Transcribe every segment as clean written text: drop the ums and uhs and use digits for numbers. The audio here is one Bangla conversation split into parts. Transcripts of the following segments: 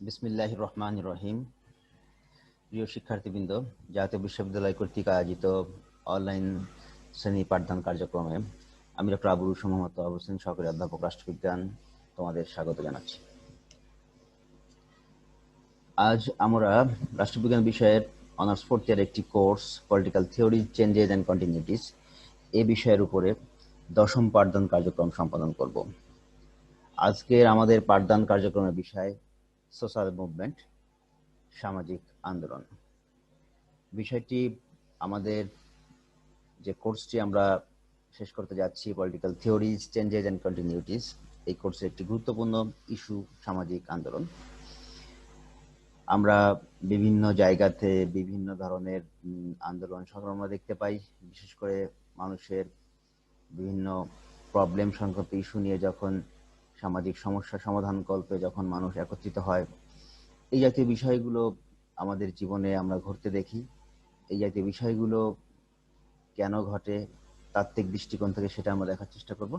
বিসমিল্লাহির রহমানির রহিম। প্রিয় শিক্ষার্থীবৃন্দ, জাতীয় বিশ্ববিদ্যালয় কর্তৃক আয়োজিত অনলাইন শ্রেণী পাঠদান কার্যক্রমে আমি ডক্টর আবুল মোহাম্মদ তোয়াব হোসেন, সহকারী অধ্যাপক, রাষ্ট্রবিজ্ঞান, তোমাদের স্বাগত জানাচ্ছি। আজ আমরা রাষ্ট্রবিজ্ঞান বিষয়ের অনার্স ফোর্থ ইয়ার একটি course political theory, changes and continuities এই বিষয়ের উপরে দশম পাঠদান কার্যক্রম সম্পাদন করব। আজকের আমাদের পাঠদান কার্যক্রমের বিষয় সোশ্যাল মুভমেন্ট, সামাজিক আন্দোলন। বিষয়টি আমাদের যে কোর্সটি আমরা শেষ করতে যাচ্ছি, political theories, changes and continuities, এই কোর্সের একটি গুরুত্বপূর্ণ ইস্যু সামাজিক আন্দোলন। আমরা বিভিন্ন জায়গাতে বিভিন্ন ধরনের আন্দোলন সংগ্রাম আমরা দেখতে পাই। বিশেষ করে মানুষের বিভিন্ন প্রবলেম সংক্রান্ত ইস্যু নিয়ে যখন সামাজিক সমস্যা সমাধান কল্পে যখন মানুষ একত্রিত হয়, এই জাতীয় বিষয়গুলো আমাদের জীবনে আমরা ঘটতে দেখি। এই জাতীয় বিষয়গুলো কেন ঘটে, তাত্ত্বিক দৃষ্টিকোণ থেকে সেটা আমরা দেখার চেষ্টা করব।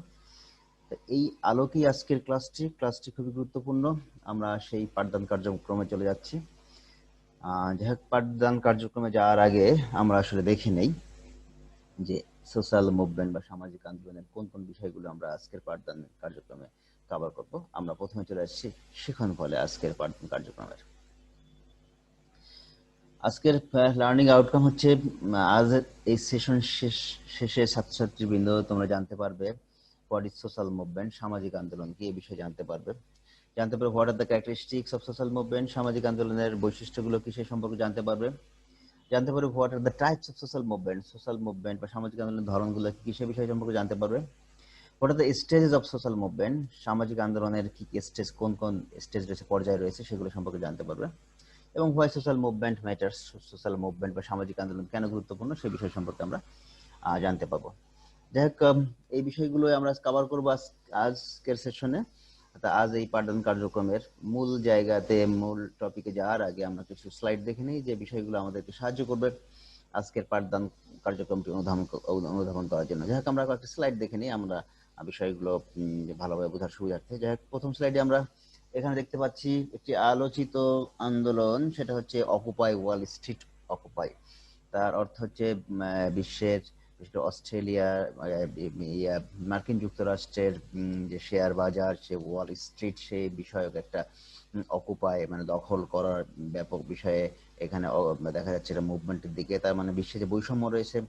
এই আলোকেই আজকের ক্লাসটি খুবই গুরুত্বপূর্ণ। আমরা সেই পাঠদান কার্যক্রমে চলে যাচ্ছি। যাই হোক, পাঠদান কার্যক্রমে যাওয়ার আগে আমরা আসলে দেখে নেই যে সোশ্যাল মুভমেন্ট বা সামাজিক আন্দোলনের কোন কোন বিষয়গুলো আমরা আজকের পাঠদান কার্যক্রমে কভার করব। আমরা প্রথমে চলে আসছি শিখন ফলে আজকের পাঠদান কার্যক্রমের। আজকের লার্নিং আউটকাম হচ্ছে, আজ এই সেশন শেষে ছাত্রছাত্রীবৃন্দ তোমরা জানতে পারবে হোয়াট ইজ সোশ্যাল মুভমেন্ট, সামাজিক আন্দোলন কি, এই বিষয়ে জানতে পারবে what are the characteristics of social movement, সামাজিক আন্দোলনের বৈশিষ্ট্যগুলো কি সে সম্পর্কে জানতে পারবে what are the types of social movement বা সামাজিক আন্দোলনের ধরনগুলো কি সে বিষয় সম্পর্কে জানতে পারবে what are the stages of social movement, সামাজিক আন্দোলনের কি স্টেজ, কোন কোন স্টেজ রয়েছে, পর্যায়ে রয়েছে, সেগুলো সম্পর্কে জানতে পারবে এবং why social movement matters, social movement বা সামাজিক আন্দোলন কেন গুরুত্বপূর্ণ সেই বিষয় সম্পর্কে আমরা জানতে পারবো। যাই হোক, এই বিষয়গুলো আমরা কভার করবো আজকের সেশনে। আজ এই পাঠদান কার্যক্রমের মূল জায়গাতে, মূল টপিকে যাওয়ার আগে আমরা কিছু স্লাইড দেখে নিই যে বিষয়গুলো আমাদেরকে সাহায্য করবে আজকের পাঠদান কার্যক্রমটি অনুধাবন করার জন্য। যাই হোক, আমরা কয়েকটা স্লাইড দেখে নিই আমরা বিষয়গুলো ভালোভাবে বোঝার সুবিধার্থে। যাই হোক, প্রথম স্লাইডে আমরা এখানে দেখতে পাচ্ছি একটি আলোচিত আন্দোলন, সেটা হচ্ছে অকুপাই ওয়াল স্ট্রিট। অকুপাই তার অর্থ হচ্ছে বিশ্বের, বিশেষ করে অস্ট্রেলিয়া, মার্কিন যুক্তরাষ্ট্রের যে শেয়ার বাজার, সে ওয়াল স্ট্রিট, সেই বিষয়ক একটা অকুপাই মানে দখল করার ব্যাপক বিষয়ে এখানে দেখা যাচ্ছে এটা মুভমেন্টের দিকে। তার মানে বিশ্বে যে বৈষম্য রয়েছে,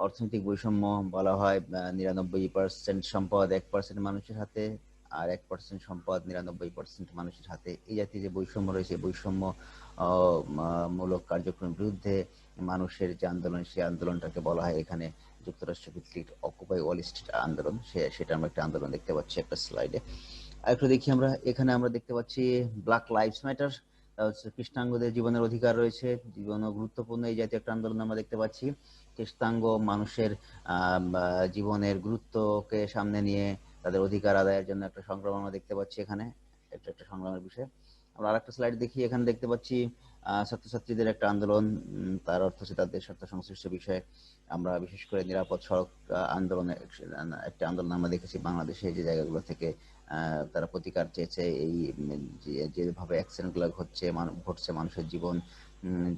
অর্থনৈতিক বৈষম্য বলা হয়, 99% সম্পদ 1% মানুষের হাতে, আর 1% সম্পদ 99% মানুষের হাতে। এই জাতীয় যে বৈষম্য রয়েছে, বৈষম্য মূলক কার্যক্রমের বিরুদ্ধে মানুষের যে আন্দোলন, সেই আন্দোলনটাকে বলা হয় এখানে যুক্তরাষ্ট্র ভিত্তিক অকুপাই ওয়াল স্ট্রিট আন্দোলন। সেটা আমরা একটা আন্দোলন দেখতে পাচ্ছি একটা স্লাইডে। আরেকটু দেখি আমরা, এখানে আমরা দেখতে পাচ্ছি ব্ল্যাক লাইভস ম্যাটার, কৃষ্ণাঙ্গদের জীবনের অধিকার রয়েছে, জীবন গুরুত্বপূর্ণ, এই জাতীয় একটা আন্দোলন আমরা দেখতে পাচ্ছি। কৃষ্ণাঙ্গ মানুষের জীবনের গুরুত্বকে সামনে নিয়ে তাদের অধিকার আদায়ের জন্য একটা সংগ্রাম আমরা দেখতে পাচ্ছি এখানে, একটা সংগ্রামের বিষয়। আমরা আরেকটা স্লাইড দেখি, এখানে দেখতে পাচ্ছি ছাত্রছাত্রীদের একটা আন্দোলন। তার অর্থ হচ্ছে তাদের স্বার্থ সংশ্লিষ্ট বিষয়ে আমরা বিশেষ করে নিরাপদ সড়ক আন্দোলনের একটা আন্দোলন আমরা দেখেছি বাংলাদেশে, যে জায়গাগুলো থেকে তারা প্রতিকার চেয়েছে। এই যেভাবে অ্যাক্সিডেন্ট গুলো ঘটছে, মানুষের জীবন,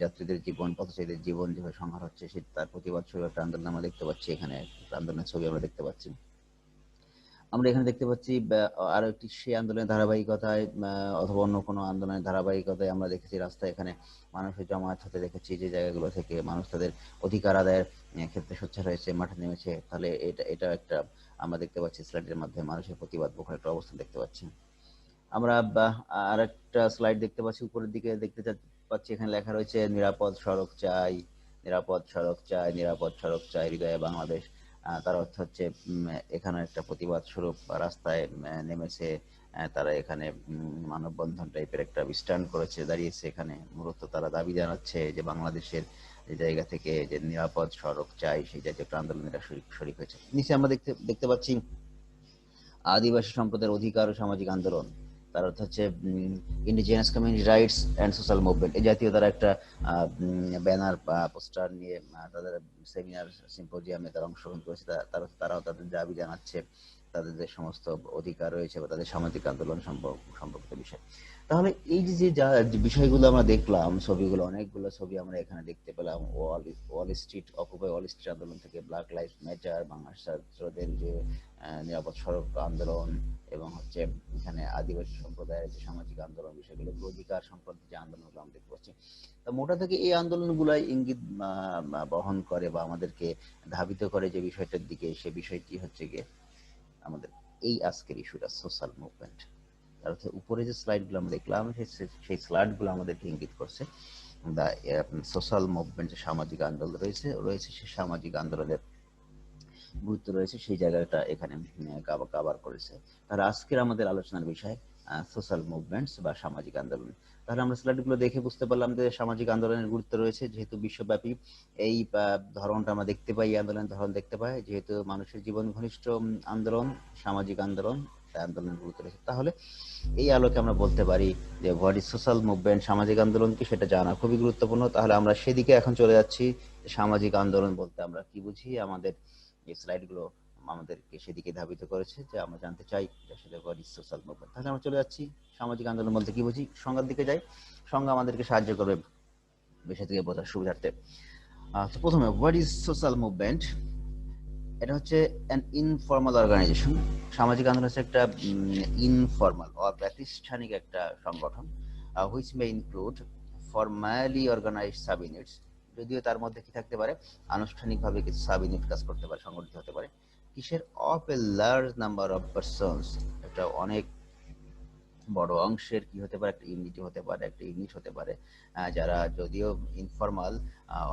যাত্রীদের জীবন, পথচারীদের জীবন যেভাবে সংহার হচ্ছে, সে তার প্রতিবাদ স্বরূপ একটা আন্দোলন আমরা দেখতে পাচ্ছি এখানে, আন্দোলনের ছবি আমরা দেখতে পাচ্ছি। আমরা এখানে দেখতে পাচ্ছি আরো একটি সেই আন্দোলনের ধারাবাহিকতায় অথবা অন্য কোনো আন্দোলনের ধারাবাহিকতায় আমরা দেখেছি রাস্তায় এখানে মানুষের জমায়েত হতে দেখেছি, যে জায়গাগুলো থেকে মানুষ তাদের অধিকার আদায়ের ক্ষেত্রে সোচ্চার হয়েছে, মাঠে নেমেছে। তাহলে এটা একটা আমরা দেখতে পাচ্ছি স্লাইডের মাধ্যমে মানুষের প্রতিবাদ মুখর একটা অবস্থান দেখতে পাচ্ছি। আমরা আর একটা স্লাইড দেখতে পাচ্ছি, উপরের দিকে দেখতে পাচ্ছি এখানে লেখা রয়েছে নিরাপদ সড়ক চাই, নিরাপদ সড়ক চাই, নিরাপদ সড়ক চাই, হৃদয়ে বাংলাদেশ। তার অর্থ হচ্ছে এখানে একটা প্রতিবাদ স্বরূপ রাস্তায় নেমেছে তারা, এখানে মানববন্ধন টাইপের একটা স্ট্যান্ড করেছে, দাঁড়িয়েছে এখানে। মূলত তারা দাবি জানাচ্ছে যে বাংলাদেশের যে জায়গা থেকে যে নিরাপদ সড়ক চাই, সেই জাতীয় একটা আন্দোলনের শরিক হয়েছে। নিচে আমরা দেখতে পাচ্ছি আদিবাসী সম্প্রদায়ের অধিকার ও সামাজিক আন্দোলন। তার অর্থ হচ্ছে indigenous community rights and social movement, এই জাতীয় তারা একটা ব্যানার বা পোস্টার নিয়ে তাদের সেমিনার সিম্পোজিয়ামে তারা অংশগ্রহণ করেছে। তারাও তাদের দাবি জানাচ্ছে তাদের যে সমস্ত অধিকার রয়েছে বা তাদের সামাজিক আন্দোলন সম্পর্কিত বিষয়। তাহলে এই যে বিষয়গুলো আমরা দেখলাম, ছবিগুলো, অনেকগুলো ছবি আমরা এখানে দেখতে পেলাম। Wall Street, occupy Wall Street আন্দোলন থেকে ব্ল্যাক লাইফ ম্যাটার, বাংলাদেশ ছাত্রদের যে নিরাপদ সড়ক আন্দোলন, এবং হচ্ছে এখানে আদিবাসী সম্প্রদায়ের যে সামাজিক আন্দোলন, বিষয়গুলো, অধিকার সংক্রান্ত যে আন্দোলনগুলো আমরা দেখতে পাচ্ছি। তো মোটা থেকে এই আন্দোলনগুলাই ইঙ্গিত বহন করে বা আমাদেরকে ধাবিত করে যে বিষয়টার দিকে, সে বিষয়টি হচ্ছে গিয়ে আমাদের এই আজকের ইস্যুটা সোশ্যাল মুভমেন্ট। তার হচ্ছে উপরে যে স্লাইডগুলো আমরা দেখলাম, সেই স্লাইডগুলো আমাদেরকে ইঙ্গিত করছে দা সোশ্যাল মুভমেন্ট, যে সামাজিক আন্দোলন রয়েছে সেই সামাজিক আন্দোলনের গুরুত্ব রয়েছে, সেই জায়গাটা এখানে কভার করেছে। তাহলে আজকের আমাদের আলোচনার বিষয় সোশ্যাল মুভমেন্টস বা সামাজিক আন্দোলন। তাহলে আমরা স্লাইডগুলো দেখে বুঝতে পারলাম যে সামাজিক আন্দোলনের গুরুত্ব রয়েছে, যেহেতু বিশ্বব্যাপী এই ধরনটা আমরা দেখতে পাই, আন্দোলনের ধরন দেখতে পাই, যেহেতু মানুষের জীবন ঘনিষ্ঠ আন্দোলন, সামাজিক আন্দোলন, আন্দোলনের গুরুত্ব রয়েছে। তাহলে এই আলোকে আমরা বলতে পারি যে হোয়াট ইজ সোশ্যাল মুভমেন্ট, সামাজিক আন্দোলন কি, সেটা জানা খুবই গুরুত্বপূর্ণ। তাহলে আমরা সেদিকে এখন চলে যাচ্ছি। সামাজিক আন্দোলন বলতে আমরা কি বুঝি, আমাদের এই স্লাইডগুলো আমাদেরকে সেদিকে ধাবিত করেছে যে আমরা জানতে চাই আসলে হোয়াট ইজ সোশ্যাল মুভমেন্ট। তাহলে আমরা চলে যাচ্ছি সামাজিক আন্দোলন বলতে কি বুঝি, সংজ্ঞার দিকে যাই। সংজ্ঞা আমাদেরকে সাহায্য করবে বিষয় থেকে বোঝার সুবিধার্থে। তো প্রথমে হোয়াট ইজ সোশ্যাল মুভমেন্ট, এটা হচ্ছে an ইনফর্মাল অর্গানাইজেশন। সামাজিক আন্দোলন হচ্ছে একটা ইনফর্মাল অপ্রাতিষ্ঠানিক একটা সংগঠন, which may include formally organised sub units, যদিও তার মধ্যে কি থাকতে পারে, আনুষ্ঠানিকভাবে কিছু সাব ইউনিট কাজ করতে পারে, সংগঠিত হতে পারে। কিসের, of a large number of persons, একটা অনেক বড় অংশের কি হতে পারে, একটা ইউনিটি হতে পারে, একটা ইউনিট হতে পারে, যারা যদিও ইনফর্মাল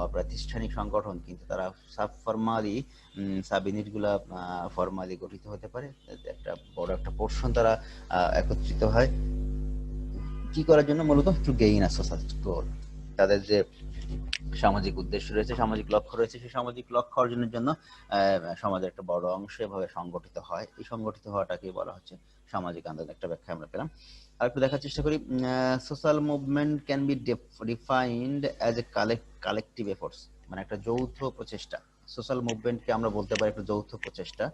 অপ্রাতিষ্ঠানিক সংগঠন, কিন্তু তারা সাব ফর্মালি, সাব ইউনিট গুলা ফর্মালি গঠিত হতে পারে। একটা বড় একটা পোর্শন তারা একত্রিত হয় কি করার জন্য, মূলত টু গেইন আ সোশ্যাল গোল। তাদের যে সামাজিক উদ্দেশ্য রয়েছে, সামাজিক লক্ষ্য রয়েছে, সেই সামাজিক লক্ষ্য অর্জনের জন্য সমাজের একটা বড় অংশ এভাবে সংগঠিত হয়। এই সংগঠিত হওয়াটাকে বলা হচ্ছে সামাজিক আন্দোলন। একটা ব্যাখ্যা আমরা পেলাম। আর একটু দেখার চেষ্টা করি। Social movement can be defined as a collective efforts, মানে একটা যৌথ প্রচেষ্টা। সোশ্যাল মুভমেন্টকে আমরা বলতে পারি একটা যৌথ প্রচেষ্টা,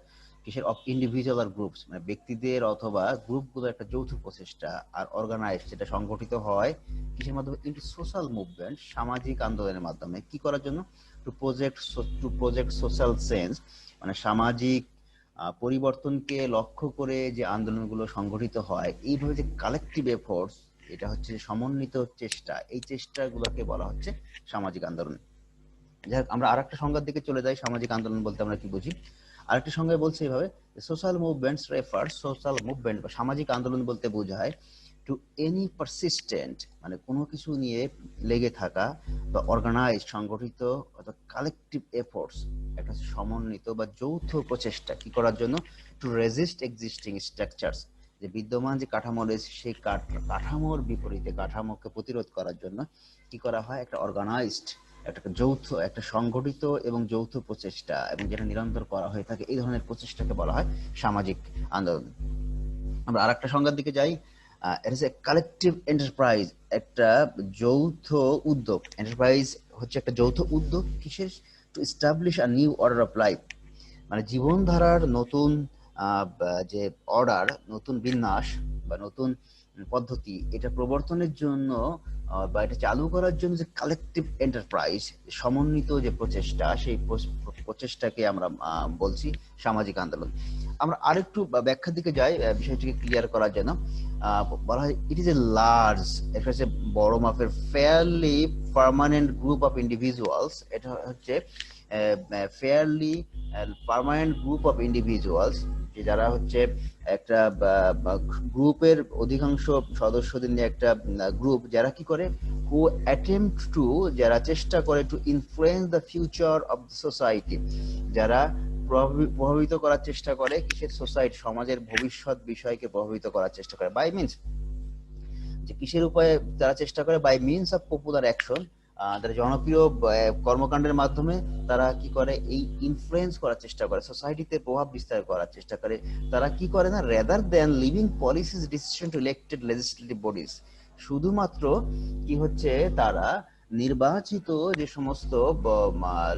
কিসের, অফ ইন্ডিভিজুয়াল আর গ্রুপস, মানে ব্যক্তিদের অথবা গ্রুপগুলো একটা যৌথ প্রচেষ্টা, আর অর্গানাইজ, যেটা সংগঠিত হয় কিসের মাধ্যমে, ইনটু সোশ্যাল মুভমেন্ট, সামাজিক আন্দোলনের মাধ্যমে। কি করার জন্য, টু প্রজেক্ট সোশ্যাল চেঞ্জ, মানে সামাজিক পরিবর্তনকে লক্ষ্য করে যে আন্দোলনগুলো সংগঠিত হয়, এইভাবে যে কালেকটিভ এফোর্টস, এটা হচ্ছে সমন্বিত চেষ্টা, এই চেষ্টাগুলোকে বলা হচ্ছে সামাজিক আন্দোলন। যাই হোক, আমরা আরেকটা সংজ্ঞার দিকে চলে যাই। সামাজিক আন্দোলন বলতে আমরা কি বুঝি, আরেকটা সংজ্ঞা বলছে এইভাবে, social movements refer, social movement বা সামাজিক আন্দোলন বলতে বোঝায় টু এনি পারসিস্টেন্ট, মানে কোনো কিছু নিয়ে লেগে থাকা বা অর্গানাইজ, সংগঠিত অথবা কালেকটিভ এফোর্টস, একটা সমন্বিত বা যৌথ প্রচেষ্টা কি করার জন্য, টু রেজিস্ট এক্সিস্টিং স্ট্রাকচারস, যে বিদ্যমান যে কাঠামো রয়েছে সেই কাঠামোর বিপরীতে, কাঠামোকে প্রতিরোধ করার জন্য কি করা হয়, একটা অর্গানাইজড, একটা যৌথ, একটা সংগঠিত এবং যৌথ প্রচেষ্টা, এবং যেটা নিরন্তর করা হয়ে থাকে, এই ধরনের প্রচেষ্টাকে বলা হয় সামাজিক আন্দোলন। আমরা আরেকটা সংজ্ঞার দিকে যাই। এটা হচ্ছে কালেকটিভ এন্টারপ্রাইজ, একটা যৌথ উদ্যোগ। এন্টারপ্রাইজ হচ্ছে একটা যৌথ উদ্যোগ, কিসের, to establish a new order of life, মানে জীবনধারার নতুন যে অর্ডার, নতুন বিন্যাস বা নতুন পদ্ধতি, এটা প্রবর্তনের জন্য বা এটা চালু করার জন্য যে কালেকটিভ এন্টারপ্রাইজ, সমন্বিত যে প্রচেষ্টা, সেই প্রচেষ্টাকে আমরা বলছি সামাজিক আন্দোলন। আমরা আরেকটু ব্যাখ্যার দিকে যাই বিষয়টিকে ক্লিয়ার করার জন্য। বলা হয় ইট ইজ এ লার্জ, এটা হচ্ছে বড় মাপের, fairly permanent group of individuals, এটা হচ্ছে fairly permanent group of individuals, যে যারা হচ্ছে একটা গ্রুপের অধিকাংশ সদস্যদের নিয়ে একটা গ্রুপ, যারা কি করে, হু অ্যাটেম্প্ট টু, যারা চেষ্টা করে, two influence the future of the society, যারা প্রভাবিত করার চেষ্টা করে কিসের, সোসাইটি, সমাজের ভবিষ্যৎ বিষয়কে প্রভাবিত করার চেষ্টা করে। বাই মিনস, যে কিসের উপায়ে তারা চেষ্টা করে, by means of popular action, তারা জনপ্রিয় কর্মকাণ্ডের মাধ্যমে তারা কি করে, এই ইনফ্লুয়েন্স করার চেষ্টা করে, সোসাইটিতে প্রভাব বিস্তার করার চেষ্টা করে। তারা কি করে না, rather than living policies decision two elected legislative bodies, শুধুমাত্র কি হচ্ছে, তারা নির্বাচিত যে সমস্ত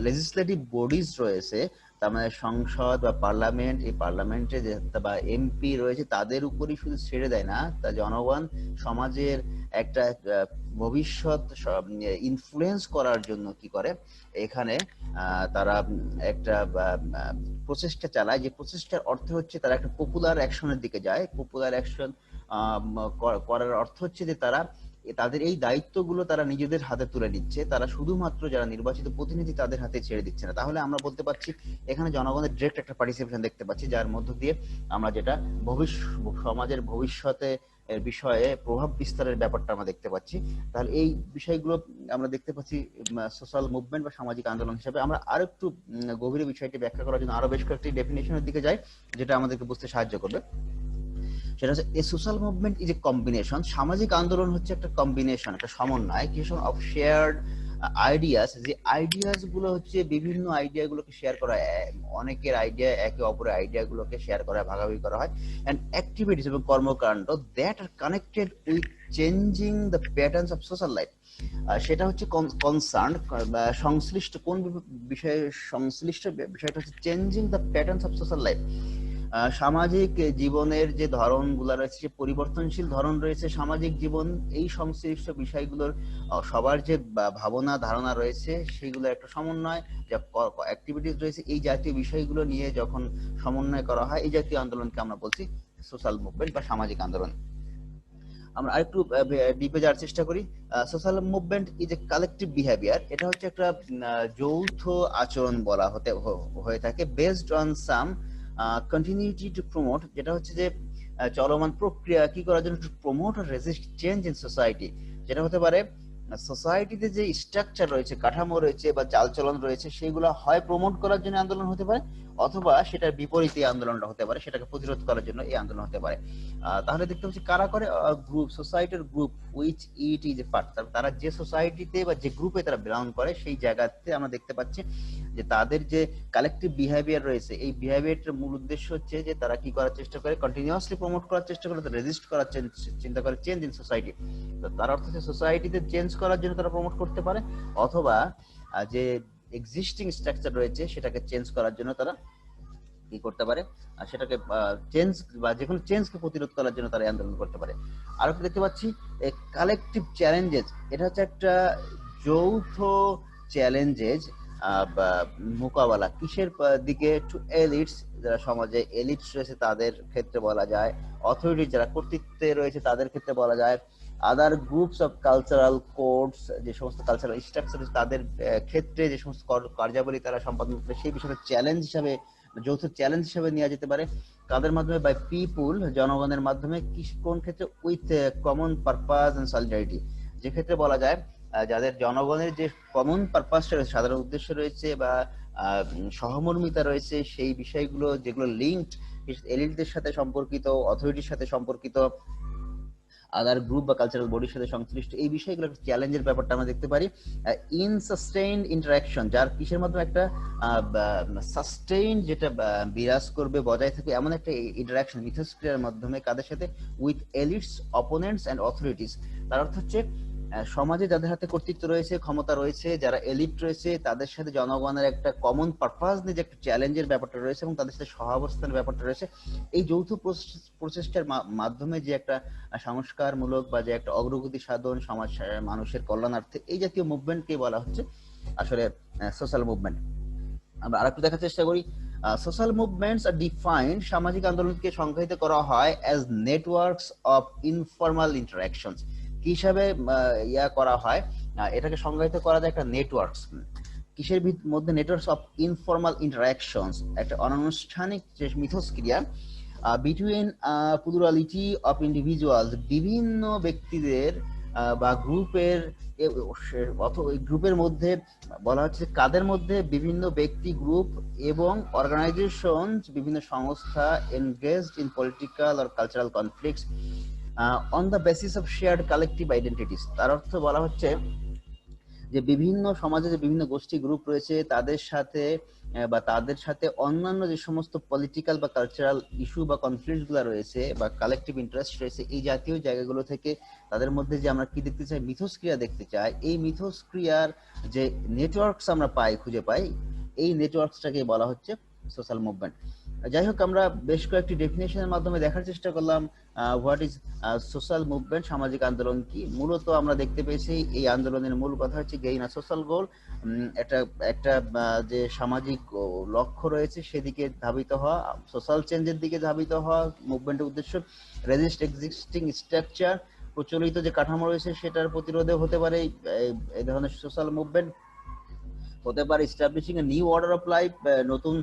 লেজিসলেটিভ বডিজ রয়েছে তার মানে সংসদ বা পার্লামেন্ট, এই পার্লামেন্টে যে বা এমপি রয়েছে তাদের উপরই শুধু ছেড়ে দেয় না, তা জনগণ সমাজের একটা ভবিষ্যৎ ইনফ্লুয়েন্স করার জন্য কি করে এখানে তারা একটা প্রচেষ্টা চালায়, যে প্রচেষ্টার অর্থ হচ্ছে তারা একটা পপুলার অ্যাকশনের দিকে যায়। পপুলার অ্যাকশন করার অর্থ হচ্ছে যে তারা তাদের এই দায়িত্বগুলো তারা নিজেদের হাতে তুলে নিচ্ছে, তারা শুধুমাত্র যারা নির্বাচিত প্রতিনিধি তাদের হাতে ছেড়ে দিচ্ছে না। তাহলে আমরা বলতে পারছি এখানে জনগণের ডিরেক্ট একটা পার্টিসিপেশন দেখতে পাচ্ছি, যার মধ্য দিয়ে আমরা যেটা সমাজের ভবিষ্যতে এর বিষয়ে প্রভাব বিস্তারের ব্যাপারটা আমরা দেখতে পাচ্ছি। তাহলে এই বিষয়গুলো আমরা দেখতে পাচ্ছি সোশ্যাল মুভমেন্ট বা সামাজিক আন্দোলন হিসেবে। আমরা আরো একটু গভীরে বিষয়টি ব্যাখ্যা করার জন্য আরো বেশ কয়েকটি ডেফিনেশনের দিকে যাই, যেটা আমাদেরকে বুঝতে সাহায্য করবে। সেটা হচ্ছে a social movement is a combination, সামাজিক আন্দোলন হচ্ছে একটা কম্বিনেশন, একটা সমন্বয় ক্রিয়েশন অফ শেয়ার্ড আইডিয়াস, যে আইডিয়াস গুলো হচ্ছে বিভিন্ন আইডিয়া গুলোকে শেয়ার করা, অনেকের আইডিয়া একে অপরের আইডিয়া গুলোকে শেয়ার করা, ভাগাভাগি করা হয়, এন্ড অ্যাক্টিভিটিস এবং কর্মকাণ্ড that are connected with changing the patterns of social life. সেটা হচ্ছে কনসার্ন, সংশ্লিষ্ট কোন বিষয়ে সংশ্লিষ্ট বিষয়টা হচ্ছে changing the patterns of social life, সামাজিক জীবনের যে ধরনগুলো রয়েছে, যে পরিবর্তনশীল ধরন রয়েছে সামাজিক জীবন, এই সংশ্লিষ্ট বিষয়গুলোর সবার যে ভাবনা ধারণা রয়েছে সেগুলোর একটা সমন্বয়, যা অ্যাক্টিভিটিস রয়েছে, এই জাতীয় বিষয়গুলো নিয়ে যখন সমন্বয় করা হয় এই জাতীয় আন্দোলনকে আমরা বলছি সোশ্যাল মুভমেন্ট বা সামাজিক আন্দোলন। আমরা আরেকটু ডিপে যাওয়ার চেষ্টা করি। Social movement is a collective behaviour, এটা হচ্ছে একটা যৌথ আচরণ বলা হয়ে থাকে, based on some continuity to promote, যেটা হচ্ছে যে চলমান প্রক্রিয়া কি করার জন্য, to promote or resist change in society, যেটা হতে পারে সোসাইটিতে যে স্ট্রাকচার রয়েছে, কাঠামো রয়েছে বা চালচলন রয়েছে, সেগুলো হয় প্রমোট করার জন্য আন্দোলন হতে পারে, অথবা সেটার বিপরীতে আন্দোলনটা হতে পারে, সেটাকে প্রতিরোধ করার জন্য এই আন্দোলন হতে পারে। তাহলে দেখতে পাচ্ছি কারা করে, গ্রুপ, সোসাইটির group which it is A part, তারা যে সোসাইটিতে বা যে গ্রুপে তারা বিলং করে সেই জায়গাতে আমরা দেখতে পাচ্ছি যে তাদের যে কালেকটিভ বিহেভিয়ার রয়েছে, এই বিহেভিয়ারটার মূল উদ্দেশ্য হচ্ছে যে তারা কি করার চেষ্টা করে, কন্টিনিউয়াসলি প্রমোট করার চেষ্টা করে, রেজিস্ট করার চিন্তা করে চেঞ্জ ইন সোসাইটি। তো তার অর্থ হচ্ছে সোসাইটিতে চেঞ্জ করার জন্য তারা প্রমোট করতে পারে, অথবা যে এক্সিস্টিং স্ট্রাকচার রয়েছে সেটাকে চেঞ্জ করার জন্য তারা কি করতে পারে, আর সেটাকে চেঞ্জ বা যে কোনো চেঞ্জকে প্রতিরোধ করার জন্য তারা আন্দোলন করতে পারে। আর একটা দেখতে পাচ্ছি কালেকটিভ চ্যালেঞ্জেস, এটা হচ্ছে একটা যৌথ চ্যালেঞ্জেস বা মোকাবেলা, কিসের দিকে, টু এলিটস, যারা সমাজে এলিটস রয়েছে তাদের ক্ষেত্রে বলা যায়, অথরিটি যারা কর্তৃত্বে রয়েছে তাদের ক্ষেত্রে বলা যায়, আদার গ্রুপস অফ কালচারাল কোডস, যে সমস্ত কালচারাল স্ট্রাকচার তাদের ক্ষেত্রে যে সমস্ত কার্যাবলী তারা সম্পাদন করে, সেই বিষয়টা চ্যালেঞ্জ হিসাবে, যৌথ চ্যালেঞ্জ হিসেবে নেওয়া যেতে পারে। কাদের মাধ্যমে, বাই পিপুল, জনগণের মাধ্যমে, কোন ক্ষেত্রে, with common purpose and solidarity, যে ক্ষেত্রে বলা যায় যাদের জনগণের যে কমন পারপাসটা রয়েছে, সাধারণ উদ্দেশ্য রয়েছে বা সহমর্মিতা রয়েছে, সেই বিষয়গুলো যেগুলো লিঙ্কড এলিটদের সাথে সম্পর্কিত, অথরিটির সাথে সম্পর্কিত, আদার গ্রুপ বা কালচারাল বডির সাথে সংশ্লিষ্ট, এই বিষয়গুলো চ্যালেঞ্জের ব্যাপারটা আমরা দেখতে পারি। ইনসাস্টেইনড ইন্টারাকশন, যার কিসের মাধ্যমে একটা সাস্টেইন, যেটা বিরাজ করবে, বজায় থাকবে এমন একটা ইন্টারাকশন, মিথস্ক্রিয়ার মাধ্যমে, কাদের সাথে, with elites, opponents and authorities. তার অর্থ হচ্ছে সমাজে যাদের হাতে কর্তৃত্ব রয়েছে, ক্ষমতা রয়েছে, যারা এলিট রয়েছে, তাদের সাথে জনগণের একটা কমন পারপাস নিয়ে যে একটা চ্যালেঞ্জের ব্যাপারটা রয়েছে এবং তাদের সাথে সহাবস্থানের ব্যাপারটা রয়েছে, এই যৌথ প্রচেষ্টার মাধ্যমে যে একটা সংস্কারমূলক বা যে একটা অগ্রগতি সাধন, সমাজ মানুষের কল্যাণার্থে, এই জাতীয় মুভমেন্টকে বলা হচ্ছে আসলে সোশ্যাল মুভমেন্ট। আমরা আরেকটু দেখার চেষ্টা করি। সোশ্যাল মুভমেন্টস আর ডিফাইন্ড, সামাজিক আন্দোলনকে সংজ্ঞায়িত করা হয় as networks of informal interactions, কি হিসাবে করা হয়, এটাকে সংজ্ঞায়িত করা যায় একটা নেটওয়ার্কস, কিসের মধ্যে, নেটওয়ার্কস অফ ইনফর্মাল ইন্টারাকশনস, একটা অনানুষ্ঠানিক যে মিথস্ক্রিয়া, বিটুইন প্লুরালিটি অফ ইন্ডিভিজুয়ালস, বিভিন্ন ব্যক্তিদের বা গ্রুপের, গ্রুপের মধ্যে বলা হচ্ছে কাদের মধ্যে, বিভিন্ন ব্যক্তি, গ্রুপ এবং অর্গানাইজেশন, বিভিন্ন সংস্থা, engaged in political or cultural conflicts on the basis of shared collective identities. তার অর্থ বলা হচ্ছে যে বিভিন্ন সমাজে যে বিভিন্ন গোষ্ঠী, গ্রুপ রয়েছে, তাদের সাথে অন্যান্য যে সমস্ত পলিটিক্যাল বা কালচারাল ইস্যু বা কনফ্লিক্ট গুলো রয়েছে বা কালেকটিভ ইন্টারেস্ট রয়েছে, এই জাতীয় জায়গাগুলো থেকে তাদের মধ্যে যে আমরা কি দেখতে চাই, মিথস্ক্রিয়া দেখতে চাই, এই মিথস্ক্রিয়ার যে নেটওয়ার্কস আমরা খুঁজে পাই, এই নেটওয়ার্কসটাকে বলা হচ্ছে সোশ্যাল মুভমেন্ট। যাই হোক, আমরা বেশ কয়েকটি ডেফিনেশনের মাধ্যমে দেখার চেষ্টা করলাম হোয়াট ইজ সোশ্যাল মুভমেন্ট, সামাজিক আন্দোলন কি। মূলত আমরা দেখতে পেয়েছি এই আন্দোলনের মূল কথা হচ্ছে গেইন আ সোশ্যাল গোল, একটা একটা যে সামাজিক লক্ষ্য রয়েছে সেদিকে ধাবিত হওয়া, সোশ্যাল চেঞ্জের দিকে ধাবিত হওয়া মুভমেন্টের উদ্দেশ্য। রেজিস্ট এক্সিস্টিং স্ট্রাকচার, প্রচলিত যে কাঠামো রয়েছে সেটার প্রতিরোধে হতে পারে এই ধরনের সোশ্যাল মুভমেন্ট। হতে পারে establishing a new order of life, নতুন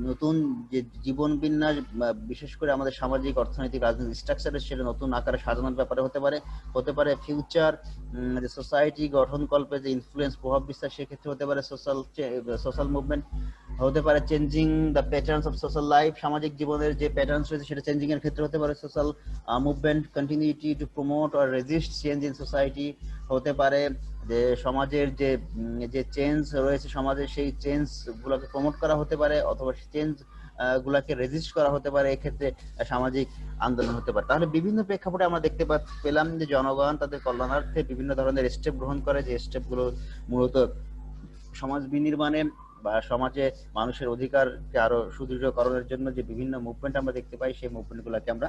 নতুন যে জীবন বিন্যাস, বিশেষ করে আমাদের সামাজিক অর্থনৈতিক রাজনৈতিক স্ট্রাকচারের সেটা নতুন আকারে সাজানোর ব্যাপারে হতে পারে। হতে পারে ফিউচার যে সোসাইটি গঠনকল্পে যে ইনফ্লুয়েন্স, প্রভাব বিস্তার, সেক্ষেত্রে হতে পারে সোশ্যাল মুভমেন্ট। হতে পারে changing the patterns of social life, সামাজিক জীবনের যে প্যাটার্নস রয়েছে সেটা চেঞ্জিং এর ক্ষেত্রে হতে পারে social movement. Continuity to promote or resist change in society, হতে পারে যে সমাজের যে যে চেঞ্জ রয়েছে সমাজের সেই চেঞ্জ গুলোকে প্রমোট করা হতে পারে, অথবা চেঞ্জ গুলাকে রেজিস্ট করা হতে পারে, এক্ষেত্রে সামাজিক আন্দোলন হতে পারে। তাহলে বিভিন্ন প্রেক্ষাপটে আমরা দেখতে পেলাম যে জনগণ তাদের কল্যাণার্থে বিভিন্ন ধরনের স্টেপ গ্রহণ করে, যে স্টেপগুলো মূলত সমাজ বিনির্মাণে বা সমাজে মানুষের অধিকারকে আরো সুদৃঢ়করণের জন্য যে বিভিন্ন মুভমেন্ট আমরা দেখতে পাই, সেই মুভমেন্ট গুলাকে আমরা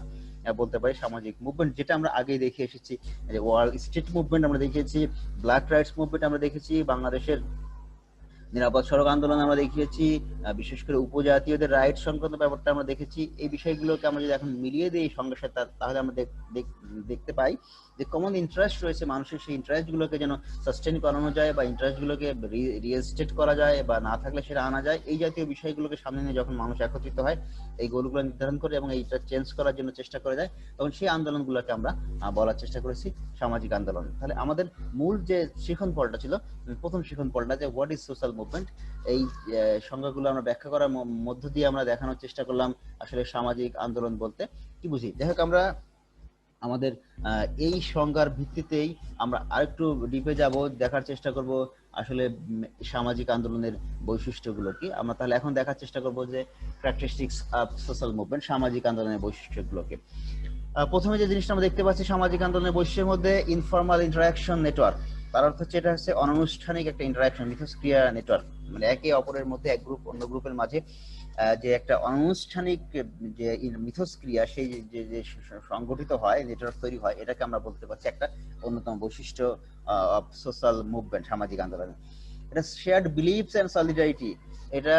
বলতে পারি সামাজিক মুভমেন্ট। যেটা আমরা আগেই দেখে এসেছি, যে ওয়ার্ল্ড স্ট্রিট মুভমেন্ট আমরা দেখেছি, ব্ল্যাক রাইটস মুভমেন্ট আমরা দেখেছি, বাংলাদেশের নিরাপদ সড়ক আন্দোলন আমরা দেখিয়েছি, বিশেষ করে উপজাতীয়দের রাইট সংক্রান্ত ব্যাপারটা আমরা দেখেছি। এই বিষয়গুলোকে আমরা যদি এখন মিলিয়ে দিই সঙ্গে সাথে, তাহলে আমরা দেখতে পাই যে কমন ইন্টারেস্ট রয়েছে মানুষের, সেই ইন্টারেস্ট গুলোকে যেন সাস্টেন করানো যায় বা ইন্টারেস্ট গুলোকে রিএস্টেট করা যায়, বা না থাকলে সেটা আনা যায়। এই জাতীয় বিষয়গুলোকে সামনে নিয়ে যখন মানুষ একত্রিত হয়, এই গোলগুলো নির্ধারণ করে এবং এইটা চেঞ্জ করার জন্য চেষ্টা করে যায়, তখন সেই আন্দোলনগুলোকে আমরা বলার চেষ্টা করেছি সামাজিক আন্দোলন। তাহলে আমাদের মূল যে শিখন ফলটা ছিল, প্রথম শিখন ফলটা, যে হোয়াট ইজ সোশ্যাল মুভমেন্ট, এই সংজ্ঞাগুলো আমরা ব্যাখ্যা করার মধ্য দিয়ে আমরা দেখানোর চেষ্টা করলাম আসলে সামাজিক আন্দোলন বলতে কি বুঝি। যাই হোক, আমরা আমাদের এই সংজ্ঞার ভিত্তিতেই আমরা আরেকটু ডিপে যাব, দেখার চেষ্টা করব আসলে সামাজিক আন্দোলনের বৈশিষ্ট্যগুলো কি। আমরা তাহলে এখন দেখার চেষ্টা করব যে ক্যারেক্টারিস্টিক্স অফ সোশ্যাল মুভমেন্ট, সামাজিক আন্দোলনের বৈশিষ্ট্যগুলোকে। প্রথমে যে জিনিসটা আমরা দেখতে পাচ্ছি সামাজিক আন্দোলনের বৈশিষ্ট্যের মধ্যে, ইনফর্মাল ইন্টারাকশন নেটওয়ার্ক। তার অর্থ হচ্ছে এটা হচ্ছে অনানুষ্ঠানিক একটা ইন্টারাকশন, মিথস্ক্রিয়া নেটওয়ার্ক, মানে একে অপরের মধ্যে এক গ্রুপ অন্য গ্রুপের মাঝে যে একটা অনানুষ্ঠানিক যে মিথস্ক্রিয়া, সেই যে সংগঠিত হয়, নেটওয়ার্ক তৈরি হয়, এটাকে আমরা বলতে পারছি একটা অন্যতম বৈশিষ্ট্য অফ সোশ্যাল মুভমেন্ট, সামাজিক আন্দোলন। এটা শেয়ার্ড বিলিফস এন্ড সলিডারিটি, এটা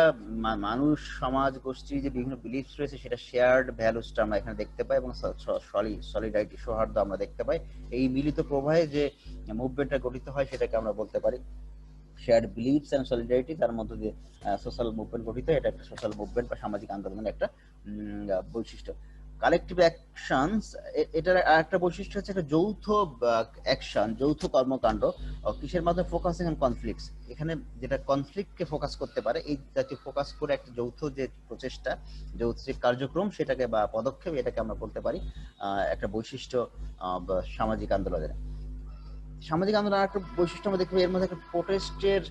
মানুষ, সমাজ, গোষ্ঠীর যে বিভিন্ন বিলিফস রয়েছে সেটা শেয়ার্ড ভ্যালুসটা আমরা এখানে দেখতে পাই, এবং সলিডারিটি, সৌহার্দ্য আমরা দেখতে পাই। এই মিলিত প্রবাহে যে মুভমেন্টটা গঠিত হয় সেটাকে আমরা বলতে পারি শেয়ার্ড বিলিফস এন্ড সলিডারিটি, তার মধ্যে দিয়ে সোশ্যাল মুভমেন্ট গঠিত। এটা একটা সোশ্যাল মুভমেন্ট বা সামাজিক আন্দোলনের একটা বৈশিষ্ট্য। কালেকটিভ অ্যাকশনস, এটার আরেকটা বৈশিষ্ট্য হচ্ছে একটা যৌথ অ্যাকশন, যৌথ কর্মকাণ্ড। কিসের মাধ্যমে? ফোকাসিং অন কনফ্লিক্টস, এখানে যেটা কনফ্লিক্টকে ফোকাস করতে পারে, এই জাতীয় ফোকাস করে একটা যৌথ যে প্রচেষ্টা, যৌথ কার্যক্রম, সেটাকে বা পদক্ষেপ, এটাকে আমরা বলতে পারি একটা বৈশিষ্ট্য সামাজিক আন্দোলনের। সামাজিক আন্দোলন একটা বৈশিষ্ট্য আমরা দেখতে পাই, এর মধ্যে একটা প্রোটেস্টের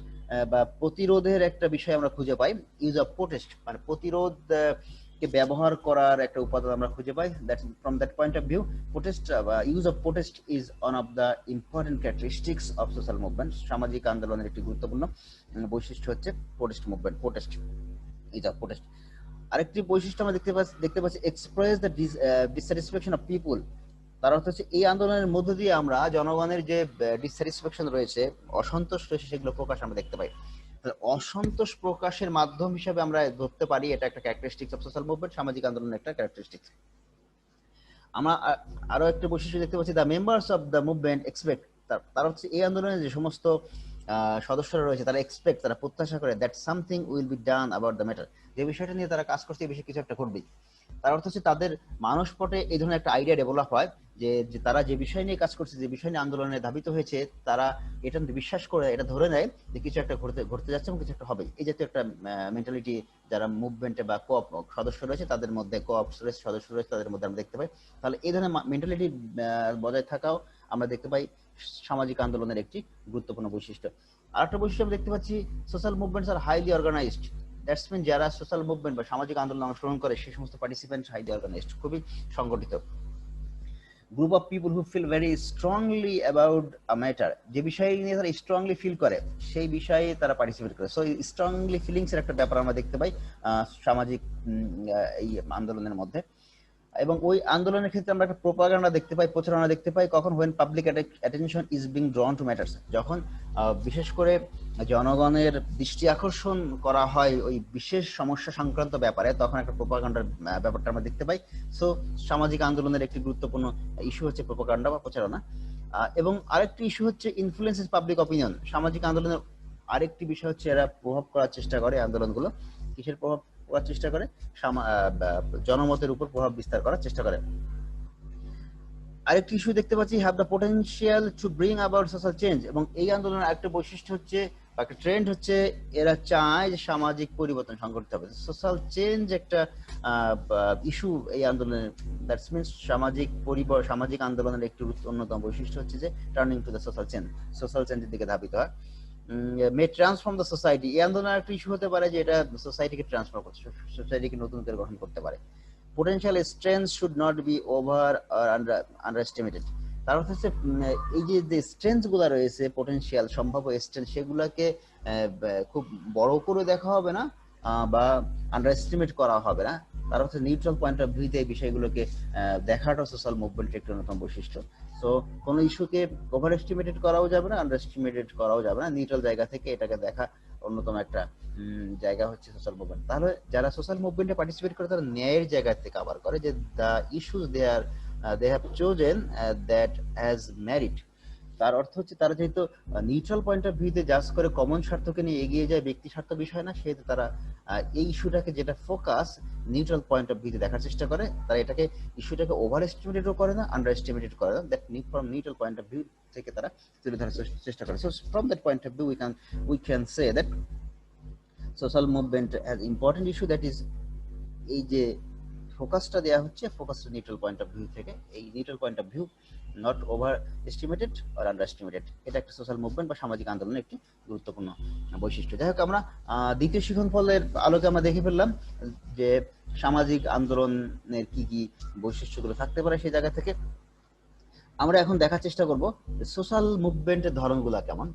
বা প্রতিরোধের একটা বিষয় আমরা খুঁজে পাই। ইউজ অফ প্রোটেস্ট, মানে প্রতিরোধ কে ব্যবহার করার একটা উপাদান আমরা খুঁজে পাই। That from that point of view, protest বা use of protest is one of the important characteristics of social movement. সামাজিক আন্দোলনের একটি গুরুত্বপূর্ণ বৈশিষ্ট্য হচ্ছে protest movement, protest, use of protest. আরেকটি বৈশিষ্ট্য আমরা দেখতে পাচ্ছি express the dissatisfaction of people. তার অর্থ হচ্ছে এই আন্দোলনের মধ্য দিয়ে আমরা জনগণের যে ডিসস্যাটিসফ্যাকশন রয়েছে, অসন্তোষ রয়েছে, সেগুলো প্রকাশ আমরা দেখতে পাই। অসন্তোষ প্রকাশের মাধ্যম হিসেবে আমরা ধরতে পারি এটা একটা ক্যারেক্টারিস্টিক্স অফ সোশ্যাল মুভমেন্ট, সামাজিক আন্দোলনের একটা ক্যারেক্টারিস্টিক্স। আমরা আরো একটা বৈশিষ্ট্য দেখতে পাচ্ছি, the members of the movement expect, তার হচ্ছে এই আন্দোলনের যে সমস্ত সদস্যরা রয়েছে তারা এক্সপেক্ট, তারা প্রত্যাশা করে that something will be done about the matter, যে বিষয়টা নিয়ে তারা কাজ করছে এই বিষয়ে কিছু একটা ঘটবে। তার অর্থ হচ্ছে তাদের মানসপটে এই ধরনের একটা আইডিয়া ডেভেলপ হয় যে তারা যে বিষয় নিয়ে কাজ করছে, যে বিষয় নিয়ে আন্দোলনে ধাবিত হয়েছে, তারা এটা বিশ্বাস করে, এটা ধরে নেয় যে কিছু একটা ঘটতে যাচ্ছে এবং কিছু একটা হবে। এই জাতীয় একটা মেন্টালিটি যারা মুভমেন্টে বা কোঅপ সদস্য রয়েছে তাদের মধ্যে, কোঅপ সদস্য রয়েছে তাদের মধ্যে আমরা দেখতে পাই। তাহলে এই ধরনের মেন্টালিটি বজায় থাকাও আমরা দেখতে পাই সামাজিক আন্দোলনের একটি গুরুত্বপূর্ণ বৈশিষ্ট্য। আরেকটা বৈশিষ্ট্য আমরা দেখতে পাচ্ছি, social movements are highly organised. That's mean যারা সোশ্যাল মুভমেন্ট বা সামাজিক আন্দোলন অংশগ্রহণ করে সেই সমস্ত পার্টিসিপেন্ট হাইলি অর্গানাইজড, খুবই সংগঠিত। Group of people who feel very strongly about a matter, যে বিষয় নিয়ে তারা স্ট্রংলি ফিল করে সেই বিষয়ে তারা পার্টিসিপেট করে। সো স্ট্রংলি ফিলিংস এর একটা ব্যাপার আমরা দেখতে পাই সামাজিক এই আন্দোলনের মধ্যে। এবং ওই আন্দোলনের ক্ষেত্রে আমরা একটা প্রোপাগান্ডা দেখতে পাই, প্রচারণা দেখতে পাই কখন, when public attention is being drawn to matters, যখন বিশেষ করে জনগণের দৃষ্টি আকর্ষণ করা হয় ওই বিশেষ সমস্যা সংক্রান্ত ব্যাপারে, তখন একটা প্রোপাগান্ডার ব্যাপারটা আমরা দেখতে পাই। সো সামাজিক আন্দোলনের একটি গুরুত্বপূর্ণ ইস্যু হচ্ছে প্রোপাগান্ডা বা প্রচারণা। এবং আরেকটি ইস্যু হচ্ছে ইনফ্লুয়েন্সেস পাবলিক অপিনিয়ন। সামাজিক আন্দোলনের আরেকটি বিষয় হচ্ছে এরা প্রভাব করার চেষ্টা করে, আন্দোলনগুলো কিসের প্রভাব করার চেষ্টা করে, জনমতের উপর প্রভাব বিস্তার করার চেষ্টা করে। আরেকটি ইস্যু দেখতে পাচ্ছি, have the potential to bring about social change. এবং এই আন্দোলনের আরেকটা বৈশিষ্ট্য হচ্ছে বা একটা ট্রেন্ড হচ্ছে, এরা চায় যে সামাজিক পরিবর্তন সংঘটিত হবে, সোশ্যাল চেঞ্জ একটা ইস্যু এই আন্দোলনের। দ্যাটস মিনস সামাজিক আন্দোলনের একটি অন্যতম বৈশিষ্ট্য হচ্ছে যে টার্নিং টু দ্য সোশ্যাল চেঞ্জের দিকে ধাবিত হয়। মে ট্রান্সফর্ম দ্য সোসাইটি, এই আন্দোলনের একটা ইস্যু হতে পারে যে এটা সোসাইটিকে ট্রান্সফর্ম করতে, সোসাইটিকে নতুন করে গঠন করতে পারে। Potential strength should not be over or underestimated. তার অর্থ হচ্ছে এই যে স্ট্রেংথ গুলা রয়েছে, পোটেনশিয়াল সম্ভাব্য স্ট্রেংথ, সেগুলাকে খুব বড় করে দেখা হবে না বা আন্ডারএস্টিমেট করা হবে না। তার অর্থ নিউট্রাল পয়েন্ট অফ ভিউতে এই বিষয়গুলোকে দেখাটা সোশ্যাল মুভমেন্টের একটি অন্যতম বৈশিষ্ট্য। সো কোনো ইস্যুকে ওভার এস্টিমেটেড করাও যাবে না, আন্ডার এস্টিমেটেড করাও যাবে না, নিউট্রাল জায়গা থেকে এটাকে দেখা অন্যতম একটা জায়গা হচ্ছে সোশ্যাল মুভমেন্ট। তাহলে যারা সোশ্যাল মুভমেন্টে পার্টিসিপেট করে তারা ন্যায়ের জায়গা থেকে আবার করে যে the issues they have chosen that has merit. তার অর্থ হচ্ছে তারা যেহেতু নিউট্রাল পয়েন্ট অফ ভিউতে জাজ করে কমন স্বার্থকে নিয়ে এগিয়ে যায়, ব্যক্তি স্বার্থ বিষয় না, সেহেতু তারা এই ইস্যুটাকে যেটা ফোকাস নিউট্রাল পয়েন্ট অফ ভিউতে দেখার চেষ্টা করে। তারা এটাকে ইস্যুটাকে ওভার এস্টিমেটেডও করে না, আন্ডার এস্টিমেটেড করে না, that from neutral point of view থেকে তারা তুলে ধরার চেষ্টা করে। So from that point of view we can say that social movement has important issue, that is এই যে ফোকাসটা দেওয়া হচ্ছে, ফোকাসটা নিউট্রাল পয়েন্ট অফ ভিউ থেকে, এই neutral point of view, not over estimated or under estimated, এটা একটা সোশ্যাল মুভমেন্ট বা সামাজিক আন্দোলনের একটি গুরুত্বপূর্ণ বৈশিষ্ট্য। যাই হোক, আমরা দ্বিতীয় শিখন ফলের আলোকে আমরা দেখে ফেললাম যে সামাজিক আন্দোলনের কি কি বৈশিষ্ট্যগুলো থাকতে পারে। সেই জায়গা থেকে আমরা এখন দেখার চেষ্টা করব সোশ্যাল মুভমেন্টের ধরনগুলো কেমন,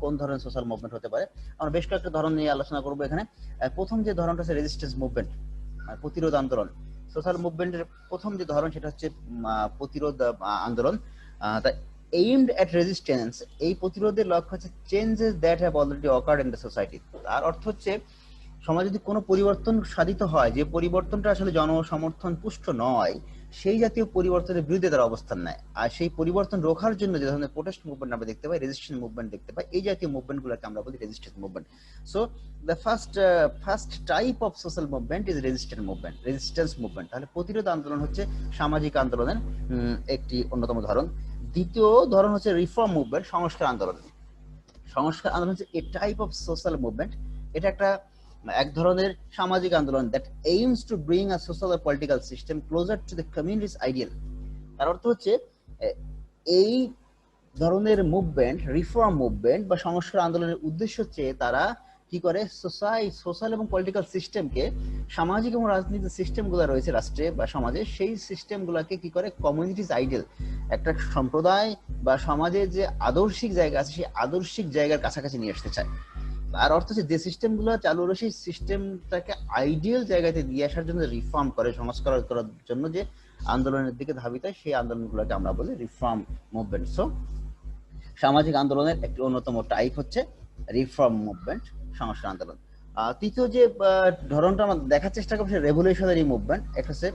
কোন ধরনের সোশ্যাল মুভমেন্ট হতে পারে। আমরা বেশ কয়েকটা ধরন নিয়ে আলোচনা করব এখানে। প্রথম যে ধরনটা হচ্ছে রেজিস্ট্যান্স মুভমেন্ট, প্রতিরোধ আন্দোলন। সোশ্যাল মুভমেন্টের প্রথম যে ধরন সেটা হচ্ছে প্রতিরোধ আন্দোলন। এইমড এট রেজিস্ট্যান্স, এই প্রতিরোধের লক্ষ্য হচ্ছে changes that have already occurred in the society. তার অর্থ হচ্ছে সমাজে যদি কোনো পরিবর্তন সাধিত হয়, যে পরিবর্তনটা আসলে জনসমর্থন পুষ্ট নয়, সেই জাতীয় পরিবর্তনের বিরুদ্ধে তারা অবস্থান নেয়। আর সেই পরিবর্তন রোখার জন্য যে ধরনের প্রোটেস্ট মুভমেন্ট আমরা দেখতে পাই, রেজিস্ট্যান্স মুভমেন্ট দেখতে পাই, এই জাতীয় মুভমেন্টগুলোকে আমরা বলি resistance movement. So the first type of social movement is resistance movement. তাহলে প্রতিরোধ আন্দোলন হচ্ছে সামাজিক আন্দোলনের একটি অন্যতম ধরন। দ্বিতীয় ধরন হচ্ছে রিফর্ম মুভমেন্ট, সংস্কার আন্দোলন। সংস্কার আন্দোলন হচ্ছে a type of social movement, এটা এক ধরনের সামাজিক আন্দোলন that aims to bring a social or political system closer to the communities ideal. তার অর্থ হচ্ছে এই ধরনের মুভমেন্ট, রিফর্ম মুভমেন্ট বা সংস্কার আন্দোলনের উদ্দেশ্য হচ্ছে তারা কি করে, সোশ্যাল এবং পলিটিক্যাল সিস্টেমকে, সামাজিক এবং রাজনৈতিক সিস্টেমগুলো রয়েছে রাষ্ট্রে বা সমাজে, সেই সিস্টেমগুলোকে কি করে কমিউনিটিস আইডিয়াল, একটা সম্প্রদায় বা সমাজের যে আদর্শিক জায়গা আছে সেই আদর্শিক জায়গার কাছাকাছি নিয়ে আসতে চায়। তার অর্থ হচ্ছে যে সিস্টেমগুলো চালু রয়েছে সেই সিস্টেমটাকে আইডিয়াল জায়গাতে দিয়ে আসার জন্য, রিফর্ম করে সংস্কার করার জন্য যে আন্দোলনের দিকে ধাবিত হয়, সেই আন্দোলনগুলোকে আমরা বলি রিফর্ম মুভমেন্ট। সো সামাজিক আন্দোলনের একটি অন্যতম টাইপ হচ্ছে রিফর্ম মুভমেন্ট, সংস্কার আন্দোলন। তৃতীয় যে ধরনটা আমরা দেখার চেষ্টা করবো রেভলিউশনারি মুভমেন্ট, একটা হচ্ছে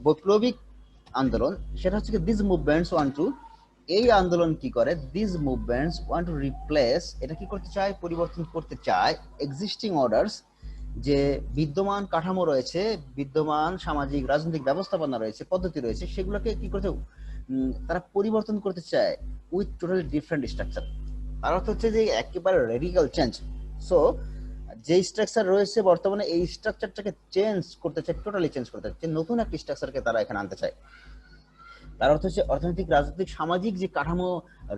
বৈপ্লবিক আন্দোলন। সেটা হচ্ছে দিস মুভমেন্টস ওয়ান্ট টু, এই আন্দোলন কি করে, this movements want to replace, এটা কি করতে চায়, পরিবর্তন করতে চায় এক্সিস্টিং অর্ডারস, যে বিদ্যমান কাঠামো রয়েছে, বিদ্যমান সামাজিক রাজনৈতিক ব্যবস্থাপনা রয়েছে, পদ্ধতি রয়েছে, সেগুলোকে কি করতে তারা পরিবর্তন করতে চায় উইথ টোটালি ডিফারেন্ট স্ট্রাকচার। তার অর্থ হচ্ছে যে একেবারে রেডিক্যাল চেঞ্জ। সো যে স্ট্রাকচার রয়েছে বর্তমানে, এই স্ট্রাকচারটাকে চেঞ্জ করতে চায়, টোটালি চেঞ্জ করতে চায়, নতুন একটা স্ট্রাকচারকে তারা এখানে আনতে চায়। তার অর্থ হচ্ছে অর্থনৈতিক, রাজনৈতিক, সামাজিক যে কাঠামো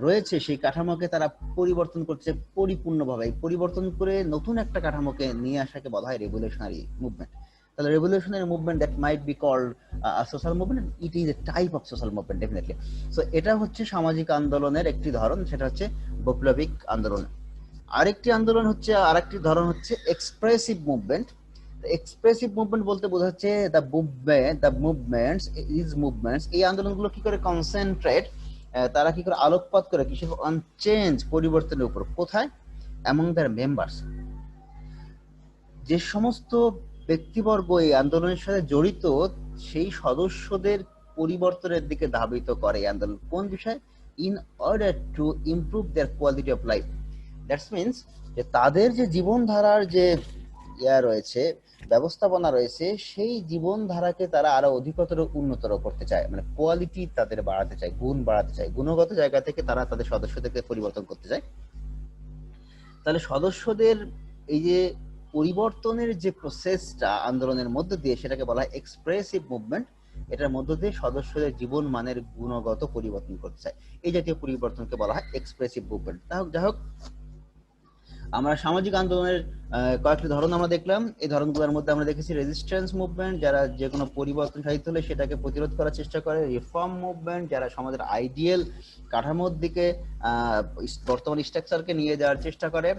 রয়েছে সেই কাঠামোকে তারা পরিবর্তন করছে পরিপূর্ণভাবে। পরিবর্তন করে নতুন একটা কাঠামোকে নিয়ে আসাকে বলা হয় রেভলিউশনারি মুভমেন্ট। তাহলে revolutionary movement that might be called social movement, it is a type of social movement definitely. So এটা হচ্ছে সামাজিক আন্দোলনের একটি ধরন, সেটা হচ্ছে বৈপ্লবিক আন্দোলন। আরেকটি আন্দোলন হচ্ছে, আরেকটি ধরন হচ্ছে এক্সপ্রেসিভ মুভমেন্ট। এক্সপ্রেসিভ মুভমেন্ট বলতে বোঝাচ্ছে মুভমেন্টস, এই আন্দোলনগুলো কি করে কনসেন্ট্রেট, তারা কি করে আলোকপাত করে কিসের, অন চেঞ্জ, পরিবর্তনের উপর। কোথায়? অ্যামং দেয়ার মেম্বার্স, যে সমস্ত ব্যক্তিবর্গ এই আন্দোলনের সাথে জড়িত সেই সদস্যদের পরিবর্তনের দিকে ধাবিত করে এই আন্দোলন। কোন বিষয়? In order to improve there quality of life. That's means যে তাদের যে জীবনধারার যে রয়েছে, ব্যবস্থাপনা রয়েছে, সেই জীবনধারাকে তারা আরো অধিকতর উন্নতর করতে চায়, মানে কোয়ালিটি তাদের বাড়াতে চায়, গুণ বাড়াতে চায়, গুণগত জায়গা থেকে তারা তাদের সদস্যদেরকে পরিবর্তন করতে চায়। তাহলে সদস্যদের এই যে পরিবর্তনের যে প্রসেসটা আন্দোলনের মধ্য দিয়ে, সেটাকে বলা হয় এক্সপ্রেসিভ মুভমেন্ট। এটার মধ্য দিয়ে সদস্যদের জীবন মানের গুণগত পরিবর্তন করতে চায়, এই জাতীয় পরিবর্তনকে বলা হয় এক্সপ্রেসিভ মুভমেন্ট। যাই হোক, আমরা সামাজিক আন্দোলনের কয়েকটি ধরন আমরা দেখলাম। এই ধরনগুলোর মধ্যে আমরা দেখেছি রেজিস্ট্যান্স মুভমেন্ট, যারা যে কোনো পরিবর্তন সাধিত হলে সেটাকে প্রতিরোধ করার চেষ্টা করে। রিফর্ম মুভমেন্ট, যারা সমাজের আইডিয়াল কাঠামোর দিকে বর্তমান স্ট্রাকচারকে নিয়ে যাওয়ার চেষ্টা করে,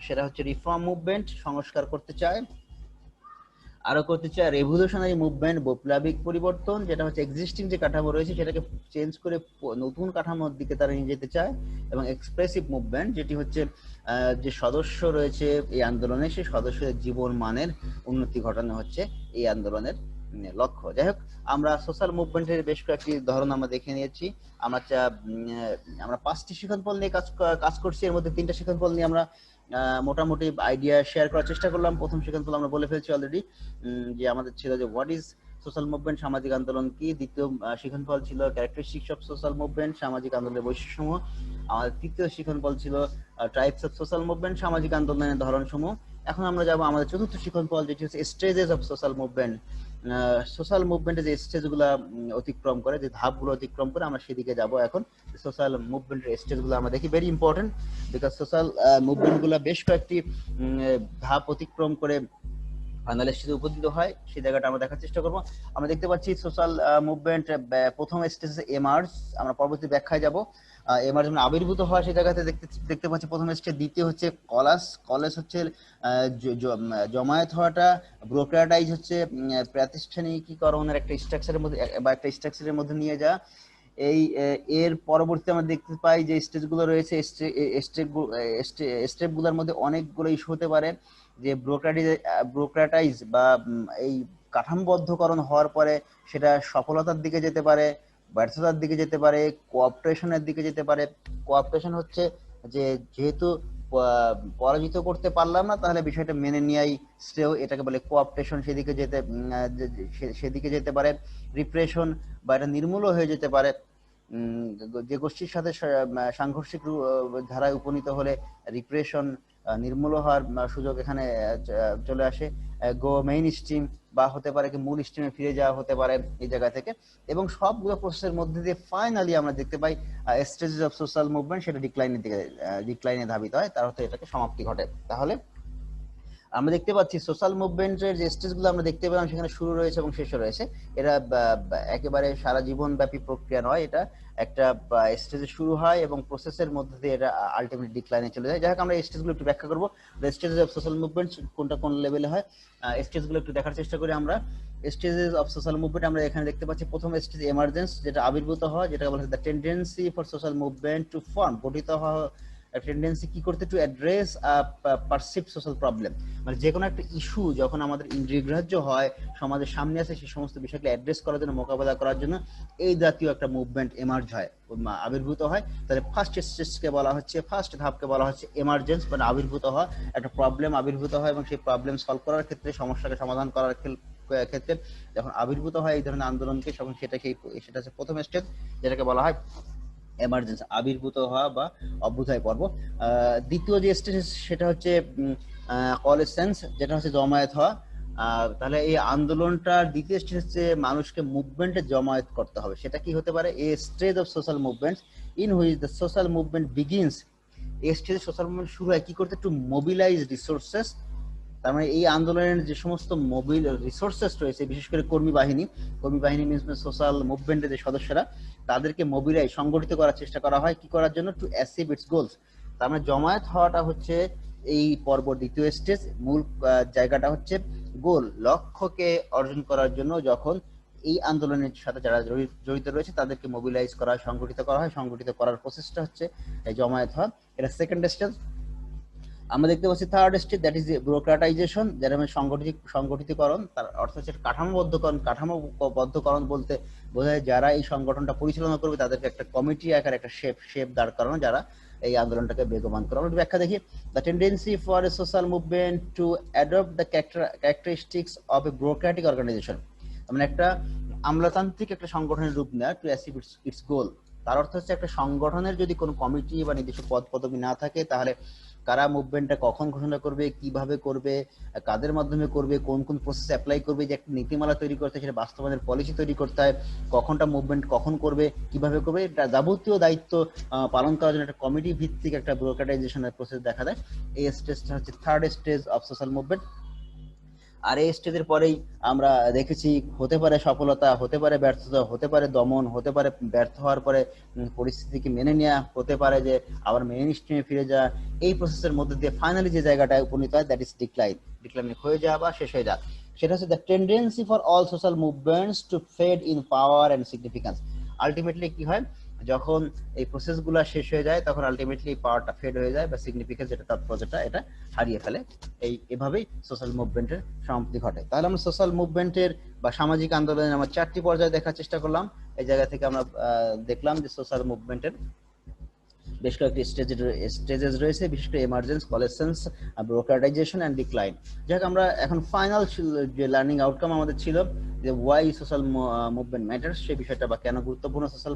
সেটা হচ্ছে রিফর্ম মুভমেন্ট, সংস্কার করতে চায়। আরো করতে চায় রেভলিউশনারি মুভমেন্ট, বৈপ্লবিক পরিবর্তন, যেটা হচ্ছে এক্সিস্টিং যে কাঠামো রয়েছে সেটাকে চেঞ্জ করে নতুন কাঠামোর দিকে তারা নিয়ে যেতে চায়। এবং এক্সপ্রেসিভ মুভমেন্ট, যেটি হচ্ছে যে সদস্য রয়েছে এই আন্দোলনে, সেই সদস্যদের জীবন মানের উন্নতি ঘটানো হচ্ছে এই আন্দোলনের লক্ষ্য। যাই হোক, আমরা সোশ্যাল মুভমেন্টের বেশ কয়েকটি ধরন আমরা দেখে নিয়েছি। আমরা 5টি শিক্ষণফল নিয়ে কাজ করছি, এর মধ্যে 3টা শিক্ষণফল নিয়ে আমরা মোটামুটি আইডিয়া শেয়ার করার চেষ্টা করলাম। প্রথম শিক্ষণফল আমরা বলে ফেলছি অলরেডি, যে আমাদের ছিল যে হোয়াট ইজ সোশ্যাল মুভমেন্ট, সামাজিক আন্দোলন কি। দ্বিতীয় শিক্ষণফল ছিল ক্যারেক্টারিস্টিক্স অফ সোশ্যাল মুভমেন্ট, সামাজিক আন্দোলনের বৈশিষ্ট্যসমূহ। আমাদের তৃতীয় শিক্ষণফল ছিল টাইপস অফ সোশ্যাল মুভমেন্ট, সামাজিক আন্দোলনের ধরনসমূহ। এখন আমরা যাব আমাদের চতুর্থ শিক্ষণফল, যেটি হচ্ছে stages of social movement. Social মুভমেন্টের যে স্টেজগুলো অতিক্রম করে, যে ধাপগুলো অতিক্রম করে, আমরা সেদিকে যাব এখন। সোশ্যাল মুভমেন্টের স্টেজগুলো আমরা দেখি, ভেরি ইম্পর্টেন্ট, বিকজ সোশ্যাল মুভমেন্টগুলো বেশ কয়েকটি ধাপ অতিক্রম করে ফাইনাল স্টেজে উপনীত হয়, সেই জায়গাটা আমরা দেখার চেষ্টা করব। আমরা দেখতে পাচ্ছি সোশ্যাল মুভমেন্ট প্রথম স্টেজে এমার্জ, আমরা পরবর্তী ব্যাখ্যায় যাব। এমার্জ মানে আবির্ভূত হওয়া, সেই জায়গাতে দেখতে পাচ্ছি প্রথম স্টেজ। দ্বিতীয় হচ্ছে কলেজ হচ্ছে জমায়েত হওয়াটা। ব্রোক্রাটাইজ হচ্ছে প্রাতিষ্ঠানিকীকরণের একটা স্ট্রাকচারের মধ্যে বা একটা স্ট্রাকচারের মধ্যে নিয়ে যাওয়া। এর পরবর্তী আমরা দেখতে পাই যে স্টেজগুলো রয়েছে, স্টেপগুলোর মধ্যে অনেকগুলো ইস্যু হতে পারে, যে ব্রোক্রাটাইজ বা এই কাঠামোবদ্ধকরণ হওয়ার পরে সেটা সফলতার দিকে যেতে পারে, ব্যর্থতার দিকে যেতে পারে, কোঅপারেশনের দিকে যেতে পারে। কোঅপারেশন হচ্ছে যে যেহেতু পরাজিত করতে পারলাম না, তাহলে বিষয়টা মেনে নেওয়াই শ্রেয়, এটাকে বলে কোঅপারেশন। সেদিকে যেতে পারে। রিপ্রেশন বা এটা নির্মূল হয়ে যেতে পারে, যে গোষ্ঠীর সাথে সাংঘর্ষিক ধারায় উপনীত হলে রিপ্রেশন, নির্মূল হওয়ার সুযোগ এখানে চলে আসে। গো মেইন স্ট্রিম বা হতে পারে কি মূল স্ট্রিমে ফিরে যাওয়া হতে পারে এই জায়গা থেকে। এবং সবগুলো প্রসেসের মধ্যে দিয়ে ফাইনালি আমরা দেখতে পাই স্টেজেস অফ সোশ্যাল মুভমেন্ট, সেটা ডিক্লাইনে ধাবিত হয়, তার অর্থ এটাকে সমাপ্তি ঘটে। তাহলে আমরা দেখতে পাচ্ছি সোশ্যাল মুভমেন্টের যে স্টেজগুলো আমরা দেখতে পেলাম, সেখানে শুরু রয়েছে এবং শেষও রয়েছে। এরা একেবারে সারা জীবন ব্যাপী প্রক্রিয়া নয়, এটা একটা স্টেজে শুরু হয় এবং প্রসেসের মধ্যে দিয়ে এটা আলটিমেট ডিক্লাইনে চলে যায়। যাই হোক, আমরা এই স্টেজগুলো একটু ব্যাখ্যা করবো, স্টেজেস অফ সোশ্যাল মুভমেন্ট কোনটা কোন লেভেলে হয়, স্টেজগুলো একটু দেখার চেষ্টা করি আমরা। স্টেজেস অফ সোশ্যাল মুভমেন্ট আমরা এখানে দেখতে পাচ্ছি প্রথম স্টেজ এমার্জেন্স, যেটা আবির্ভূত হয়, যেটা বলা হয় the tendency for social movement to form, গঠিত হওয়া টেন্ডেন্সি কি করতে, to address perceived social problem, মানে যে কোনো একটা ইস্যু যখন আমাদের ইন্দ্রিয়গ্রাহ্য হয়, সমাজের সামনে আসে, সেই সমস্ত বিষয়কে অ্যাড্রেস করার জন্য, মোকাবেলা করার জন্য এই জাতীয় একটা মুভমেন্ট এমার্জ হয়, আবির্ভূত হয়। তাহলে ফার্স্ট স্টেজকে বলা হচ্ছে, ফার্স্ট ধাপকে বলা হচ্ছে এমার্জেন্স, মানে আবির্ভূত হওয়া। একটা প্রবলেম আবির্ভূত হয় এবং সেই প্রবলেম সলভ করার ক্ষেত্রে, সমস্যাকে সমাধান করার ক্ষেত্রে যখন আবির্ভূত হয় এই ধরনের আন্দোলনকে, তখন সেটা হচ্ছে প্রথম স্টেজ, যেটাকে বলা হয় এমার্জেন্সি, আবির্ভূত হওয়া বা অভ্যুদয় পর্ব। দ্বিতীয় যে স্টেজ সেটা হচ্ছে কলেসেন্স, যেটা হচ্ছে জমায়েত হওয়া। তাহলে এই আন্দোলনটার দ্বিতীয় স্টেজ হচ্ছে মানুষকে মুভমেন্টে জমায়েত করতে হবে। সেটা কি হতে পারে, a stage of social movement in which the social movement begins. এই স্টেজে সোশ্যাল মুভমেন্ট শুরু হয় কি করতে, টু মোবিলাইজ রিসোর্সেস তার মানে এই আন্দোলনের যে সমস্ত মোবিল রিসোর্সেস রয়েছে, বিশেষ করে কর্মী বাহিনী মিনস সোশ্যাল মুভমেন্টের যে সদস্যরা, তাদেরকে মোবিলাইজ সংগঠিত করার চেষ্টা করা হয় কি করার জন্য, টু অ্যাচিভ ইটস গোলস। তার মানে জমায়েত হওয়াটা হচ্ছে এই পর্ব দ্বিতীয় স্টেজ, মূল জায়গাটা হচ্ছে গোল, লক্ষ্যকে অর্জন করার জন্য যখন এই আন্দোলনের সাথে যারা জড়িত রয়েছে তাদেরকে মোবিলাইজ করা হয়, সংগঠিত করা হয়, সংগঠিত করার প্রসেসটা হচ্ছে এই জমায়েত হওয়া। এটা সেকেন্ড স্টেজ। আমরা দেখতে পাচ্ছি থার্ড স্টেজ, দ্যাট ইজ ব্যুরোক্রাটাইজেশন, যার মানে সংগঠিতকরণ। তার অর্থ হচ্ছে কাঠামোবদ্ধকরণ বলতে বোঝায় যারা এই সংগঠনটা পরিচালনা করবে তাদেরকে একটা কমিটি আকারে একটা শেপ দাঁড় করানো, যারা এই আন্দোলনটাকে বেগবান করে। আমরা ব্যাখ্যা দেখি, the tendency for a social movement to adopt the characteristics of a bureaucratic organisation, মানে একটা আমলাতান্ত্রিক একটা সংগঠনের রূপ নেওয়া, টু অ্যাচিভ ইটস গোল। তার অর্থ হচ্ছে একটা সংগঠনের যদি কোনো কমিটি বা নির্দিষ্ট পদ পদবি না থাকে, তাহলে কারা মুভমেন্টটা কখন ঘোষণা করবে, কিভাবে করবে, কাদের মাধ্যমে করবে, কোন কোন প্রসেস অ্যাপ্লাই করবে, যে একটা নীতিমালা তৈরি করতে হয়, সেটা বাস্তবায়নের পলিসি তৈরি করতে হয়, কখনটা মুভমেন্ট কখন করবে, কিভাবে করবে, এটা যাবতীয় দায়িত্ব পালন করার জন্য একটা কমিটি ভিত্তিক একটা ব্যুরোক্রেটাইজেশনের প্রসেস দেখা দেয়। এই স্টেজটা হচ্ছে third stage of social movement. আর এই স্টেজের পরেই আমরা দেখেছি হতে পারে সফলতা, হতে পারে ব্যর্থতা, হতে পারে দমন, হতে পারে ব্যর্থ হওয়ার পরে পরিস্থিতিকে মেনে নেওয়া, হতে পারে যে আবার মেইন স্ট্রিমে ফিরে যাওয়া। এই প্রসেসের মধ্যে দিয়ে ফাইনালি যে জায়গাটায় উপনীত হয়, দ্যাট ইজ ডিক্লাইন হয়ে যাওয়া বা শেষ হয়ে যাওয়া। সেটা হচ্ছে the tendency for all social movements to fade in power and significance. Ultimately কি হয়, যখন এই প্রসেসগুলো শেষ হয়ে যায় তখন আলটিমেটলি পাওয়ারটা ফেড হয়ে যায় বা সিগনিফিকেন্স, যেটা তাৎপর্যটা, এটা হারিয়ে ফেলে। এভাবেই সোশ্যাল মুভমেন্টের সমাপ্তি ঘটে। তাহলে আমরা সোশ্যাল মুভমেন্টের বা সামাজিক আন্দোলনের আমরা 4টি পর্যায়ে দেখার চেষ্টা করলাম। এই জায়গা থেকে আমরা দেখলাম যে সোশ্যাল মুভমেন্টের বেশ কয়েকটি স্টেজেস রয়েছে, বিশেষ করে এমার্জেন্স, কলেসেন্স, ব্যুরোক্রাটাইজেশন এন্ড ডিক্লাইন। যাই হোক, আমরা এখন ফাইনাল যে লার্নিং আউটকাম আমাদের ছিল যে ওয়াই সোশ্যাল মুভমেন্ট ম্যাটার্স, সেই বিষয়টা বা কেন গুরুত্বপূর্ণ সোশ্যাল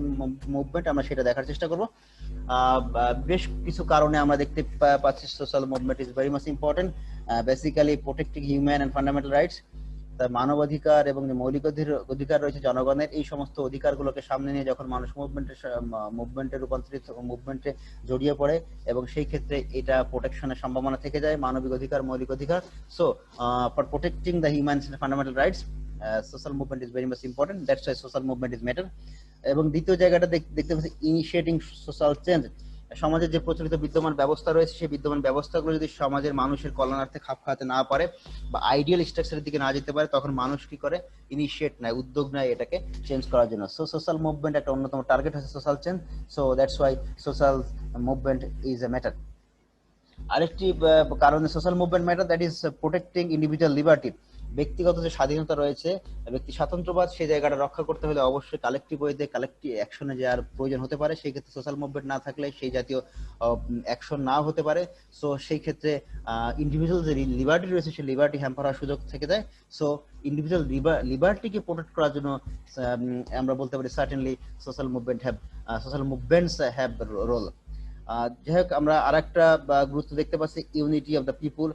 মুভমেন্ট, আমরা সেটা দেখার চেষ্টা করব। বেশ কিছু কারণে আমরা দেখতে পাচ্ছি social movement is very much important, basically protecting human and fundamental rights. তার মানবাধিকার এবং যে মৌলিক অধিকার রয়েছে জনগণের, এই সমস্ত অধিকারগুলোকে সামনে নিয়ে যখন মানুষ মুভমেন্টে জড়িয়ে পড়ে, এবং সেই ক্ষেত্রে এটা প্রোটেকশনের সম্ভাবনা থেকে যায়, মানবিক অধিকার, মৌলিক অধিকার। So for protecting the human fundamental rights, social movement is very much important, that's why social movement is matter. এবং দ্বিতীয় জায়গাটা দেখতে পাচ্ছি ইনিশিয়েটিং সোশ্যাল চেঞ্জ। সমাজের যে প্রচলিত বিদ্যমান ব্যবস্থা রয়েছে, সেই বিদ্যমান ব্যবস্থাগুলো যদি সমাজের মানুষের কল্যাণার্থে খাপ খাওয়াতে না পারে বা আইডিয়াল স্ট্রাকচারের দিকে না যেতে পারে, তখন মানুষ কি করে, ইনিশিয়েট নেয়, উদ্যোগ নেয় এটাকে চেঞ্জ করার জন্য। সো সোশ্যাল মুভমেন্ট একটা অন্যতম টার্গেট হচ্ছে social change. So that's why social movement is a matter. আরেকটি কারণে social movement matter, that is protecting individual liberty. ব্যক্তিগত যে স্বাধীনতা রয়েছে, ব্যক্তি স্বাতন্ত্র্যবাদ, সেই জায়গাটা রক্ষা করতে হলে অবশ্যই কালেকটিভ ওয়েতে কালেকটিভ অ্যাকশনে যাওয়ার প্রয়োজন হতে পারে। সেই ক্ষেত্রে সোশ্যাল মুভমেন্ট না থাকলে সেই জাতীয় অ্যাকশন নাও হতে পারে। সো সেই ক্ষেত্রে ইন্ডিভিজুয়াল যে লিবার্টি রয়েছে, সেই লিবার্টি হ্যাম্পার হওয়ার সুযোগ থেকে যায়। সো ইন্ডিভিজুয়াল লিবার্টিকে প্রোটেক্ট করার জন্য আমরা বলতে পারি certainly social movements have role. যাই হোক, আমরা আরেকটা গুরুত্ব দেখতে পাচ্ছি, ইউনিটি অফ দ্য পিপুল,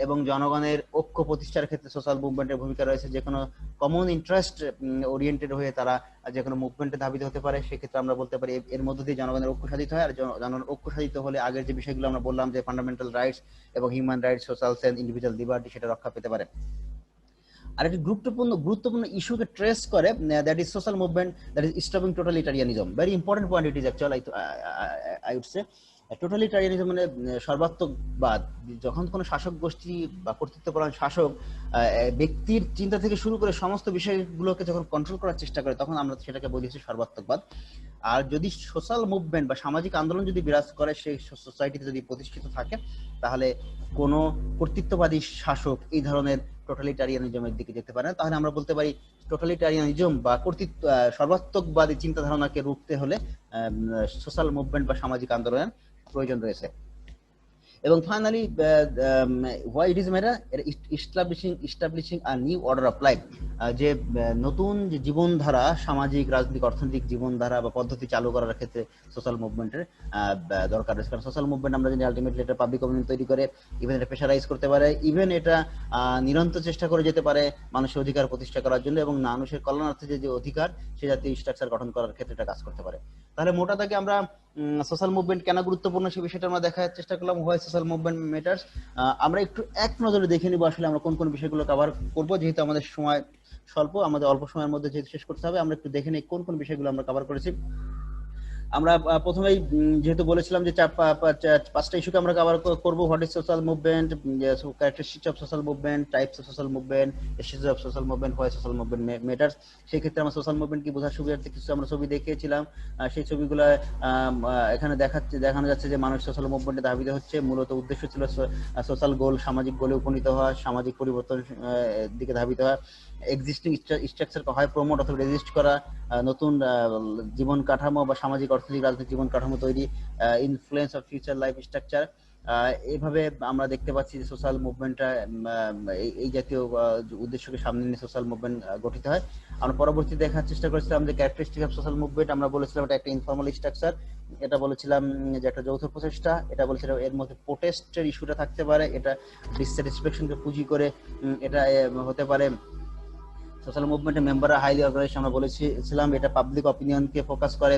এবং জনগণের ঐক্য প্রতিষ্ঠার ক্ষেত্রে সোশ্যাল মুভমেন্টের ভূমিকা রয়েছে। যে কোনো কমন ইন্টারেস্ট ওরিয়েন্টেড হয়ে তারা যে কোনো মুভমেন্টে ধাবিত হতে পারে। সেক্ষেত্রে আমরা বলতে পারি এর মধ্য দিয়ে জনগণের ঐক্য সাধিত হয়। আর জনগণের ঐক্য সাধিত হলে আগের যে বিষয়গুলো আমরা বললাম যে ফান্ডামেন্টাল রাইটস এবং human rights, social sense, individual liberty, সেটা রক্ষা পেতে পারে। আর একটি গুরুত্বপূর্ণ ইস্যুকে ট্রেস করে, that is social movement, that is stopping totalitarianism. Very important point it is actually, I would say. Totalitarianism মানে সর্বাত্মকবাদ। যখন কোনো শাসক গোষ্ঠী বা কর্তৃত্বপরায়ণ শাসক ব্যক্তির চিন্তা থেকে শুরু করে সমস্ত বিষয়গুলোকে যখন কন্ট্রোল করার চেষ্টা করে, তখন আমরা সেটাকে বলি হচ্ছে সর্বাত্মকবাদ। আর যদি সোশ্যাল মুভমেন্ট বা সামাজিক আন্দোলন যদি বিরাজ করে সেই সোসাইটিতে, যদি প্রতিষ্ঠিত থাকে, তাহলে কোনো কর্তৃত্ববাদী শাসক এই ধরনের টোটালিটারিয়ানিজমের দিকে যেতে পারে না। তাহলে আমরা বলতে পারি টোটালিটারিয়ানিজম বা সর্বাত্মকবাদী চিন্তা ধারণাকে রুখতে হলে সোশ্যাল মুভমেন্ট বা সামাজিক আন্দোলনের প্রয়োজন রয়েছে। এবং finally why it is matter, establishing a new order of life, যে নতুন যে জীবনধারা, সামাজিক, রাজনৈতিক, অর্থনৈতিক জীবনধারা বা পদ্ধতি চালু করার ক্ষেত্রে সোশ্যাল মুভমেন্টের দরকার রয়েছে। কারণ সোশ্যাল মুভমেন্ট আমরা জানি আলটিমেটলি এটা পাবলিক কমিউনিটি তৈরি করে, ইভেন এটা প্রেশারাইজ করতে পারে, ইভেন এটা নিরন্তর চেষ্টা করে যেতে পারে মানুষের অধিকার প্রতিষ্ঠা করার জন্য, এবং মানুষের কল্যাণার্থে যে অধিকার, সে জাতীয় স্ট্রাকচার গঠন করার ক্ষেত্রে এটা কাজ করতে পারে। তাহলে মোটা দাগে আমরা সোশ্যাল মুভমেন্ট কেন গুরুত্বপূর্ণ সে বিষয়টা আমরা দেখার চেষ্টা করলাম, হোয়াই সোশ্যাল মুভমেন্ট ম্যাটার্স। আমরা একটু এক নজরে দেখে নিব আসলে আমরা কোন কোন বিষয়গুলো কভার করব, যেহেতু আমাদের সময় স্বল্প, আমাদের অল্প সময়ের মধ্যে যেহেতু শেষ করতে হবে, আমরা একটু দেখে নিই কোন কোন বিষয়গুলো আমরা কভার করেছি। আমরা প্রথমেই যেহেতু বলেছিলাম যে পাঁচটা ইস্যুকে আমরা কভার করব। What is social movement, characteristics of social movement, types of social movement, issues of social movement, why social movement matters. সেই ক্ষেত্রে আমরা সোশ্যাল মুভমেন্ট কি বোঝার সুবিধার্থে কিছু আমরা ছবি দেখিয়েছিলাম। সেই ছবিগুলো এখানে দেখানো যাচ্ছে যে মানুষ সোশ্যাল মুভমেন্টে ধাবিত হচ্ছে। মূলত উদ্দেশ্য ছিল সোশ্যাল গোল, সামাজিক গোলে উপনীত হওয়া, সামাজিক পরিবর্তন দিকে ধাবিত হওয়া, এক্সিস্টিং স্ট্রাকচারকে হয় প্রমোট অথবা রেজিস্ট করা, নতুন জীবন কাঠামো বা সামাজিক অর্থনৈতিক রাজনৈতিক জীবন কাঠামো তৈরি, influence of future life structure. এইভাবে আমরা দেখতে পাচ্ছি যে সোশ্যাল মুভমেন্টটা এই জাতীয় উদ্দেশ্যকে সামনে নিয়ে সোশ্যাল মুভমেন্ট গঠিত হয়। আমরা পরবর্তী দেখার চেষ্টা করেছিলাম যে ক্যারেক্টারিস্টিক অফ সোশ্যাল মুভমেন্ট, আমরা বলেছিলাম এটা একটা ইনফর্মাল স্ট্রাকচার, এটা বলেছিলাম যে একটা যৌথ প্রচেষ্টা, এটা বলেছিলাম এর মধ্যে প্রোটেস্টের ইস্যুটা থাকতে পারে, এটা ডিসস্যাটিসফ্যাকশনকে পুঁজি করে এটা হতে পারে। সোশ্যাল মুভমেন্টের মেম্বাররা হাইলি অর্গানাইজড, আমরা বলেছিলাম এটা পাবলিক অপিনিয়নকে ফোকাস করে,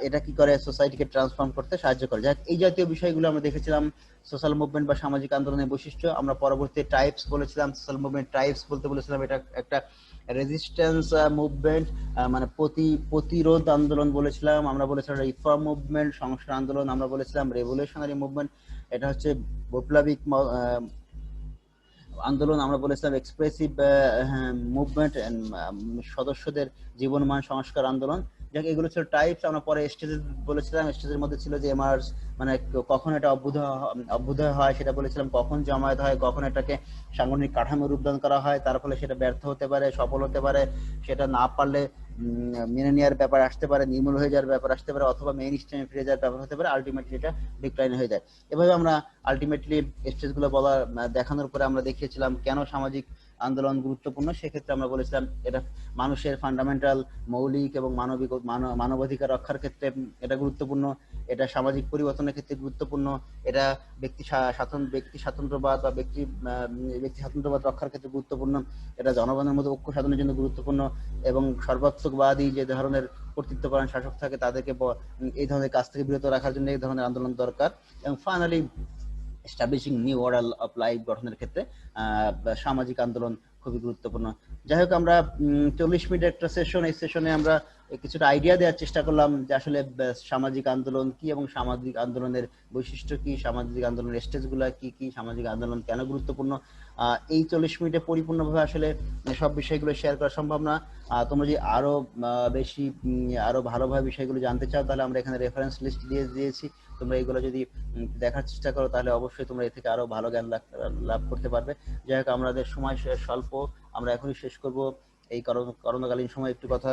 এটা কি করে সোসাইটিকে ট্রান্সফর্ম করতে সাহায্য করে। যাক, এই জাতীয় বিষয়গুলো আমরা দেখেছিলাম সোশ্যাল মুভমেন্ট বা সামাজিক আন্দোলনের বৈশিষ্ট্য। আমরা পরবর্তী টাইপস বলেছিলাম, সোশ্যাল মুভমেন্ট টাইপস বলতে বলেছিলাম এটা একটা রেজিস্ট্যান্স মুভমেন্ট, মানে প্রতিরোধ আন্দোলন বলেছিলাম। আমরা বলেছিলাম রিফর্ম মুভমেন্ট, সংস্কার আন্দোলন। আমরা বলেছিলাম রেভলিউশনারি মুভমেন্ট, এটা হচ্ছে বৈপ্লবিক আন্দোলন। আমরা বলেছিলাম এক্সপ্রেসিভ মুভমেন্ট, সদস্যদের জীবনমান সংস্কার আন্দোলন। যাক, এগুলো ছিল টাইপস। আমরা পরে স্টেজ বলেছিলাম, স্টেজের মধ্যে ছিল যে এমার্জ, মানে কখন এটা অভ্যুদয় হয় সেটা বলেছিলাম, কখন জামায়াত হয়, কখন এটাকে সাংগঠনিক কাঠামো রূপদান করা হয়, তার ফলে সেটা ব্যর্থ হতে পারে, সফল হতে পারে, সেটা না পারলে মেনে নেওয়ার ব্যাপার আসতে পারে, নির্মূল হয়ে যাওয়ার ব্যাপার আসতে পারে, অথবা মেইন স্ট্রিমে ফিরে যাওয়ার ব্যাপার হতে পারে, আলটিমেটলি এটা ডিক্লাইন হয়ে যায়। এভাবে আমরা আলটিমেটলি স্টেজগুলো দেখানোর পরে আমরা দেখিয়েছিলাম কেন সামাজিক আন্দোলন গুরুত্বপূর্ণ। সেক্ষেত্রে আমরা বলেছিলাম এটা মানুষের ফান্ডামেন্টাল মৌলিক এবং মানবাধিকার রক্ষার ক্ষেত্রে এটা গুরুত্বপূর্ণ, এটা সামাজিক পরিবর্তনের ক্ষেত্রে গুরুত্বপূর্ণ, এটা ব্যক্তি স্বাতন্ত্র্যবাদ বা ব্যক্তি স্বাতন্ত্র্যবাদ রক্ষার ক্ষেত্রে গুরুত্বপূর্ণ, এটা জনগণের মধ্যে ঐক্য সাধনের জন্য গুরুত্বপূর্ণ, এবং সর্বাত্মকবাদী যে ধরনের কর্তৃত্বপরায়ণ শাসক থাকে তাদেরকে এই ধরনের কাজ থেকে বিরত রাখার জন্য এই ধরনের আন্দোলন দরকার। এবং finally establishing new order of life গঠনের ক্ষেত্রে সামাজিক আন্দোলন খুবই গুরুত্বপূর্ণ। যাই হোক, আমরা 40 মিনিট একটা সেশন, এই সেশনে আমরা কিছুটা আইডিয়া দেওয়ার চেষ্টা করলাম যে আসলে সামাজিক আন্দোলন কি এবং সামাজিক আন্দোলনের বৈশিষ্ট্য কি, সামাজিক আন্দোলনের স্টেজগুলো কি কি, সামাজিক আন্দোলন কেন গুরুত্বপূর্ণ। এই 40 মিনিটে পরিপূর্ণভাবে আসলে সব বিষয়গুলো শেয়ার করা সম্ভব না। তোমরা যদি আরো বেশি আরো ভালোভাবে বিষয়গুলো জানতে চাও, তাহলে আমরা এখানে রেফারেন্স লিস্ট দিয়েছি। তোমরা এগুলো যদি দেখার চেষ্টা করো, তাহলে অবশ্যই তোমরা এ থেকে আরো ভালো জ্ঞান লাভ করতে পারবে। যাই হোক, আমাদের সময় স্বল্প, আমরা এখনই শেষ করব। এই করোনাকালীন সময় একটু কথা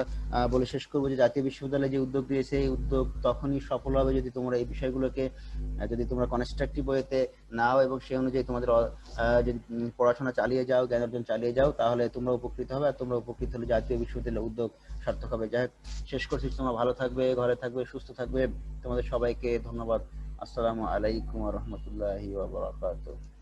বলে শেষ করবো যে জাতীয় বিশ্ববিদ্যালয় যে উদ্যোগ দিয়েছে, এই উদ্যোগ তখনই সফল হবে যদি তোমরা এই বিষয়গুলোকে যদি তোমরা কনস্ট্রাকটিভ ওয়েতে নাও এবং সেই অনুযায়ী তোমাদের যদি পড়াশোনা চালিয়ে যাও, জ্ঞান অর্জন চালিয়ে যাও, তাহলে তোমরা উপকৃত হবে। আর তোমরা উপকৃত হলে জাতীয় বিশ্ববিদ্যালয় উদ্যোগ সার্থক হবে। যাই হোক, শেষ করছি। তোমরা ভালো থাকবে, ঘরে থাকবে, সুস্থ থাকবে। তোমাদের সবাইকে ধন্যবাদ। আসসালামু আলাইকুম ওয়া রাহমাতুল্লাহি ওয়া বারাকাতুহু।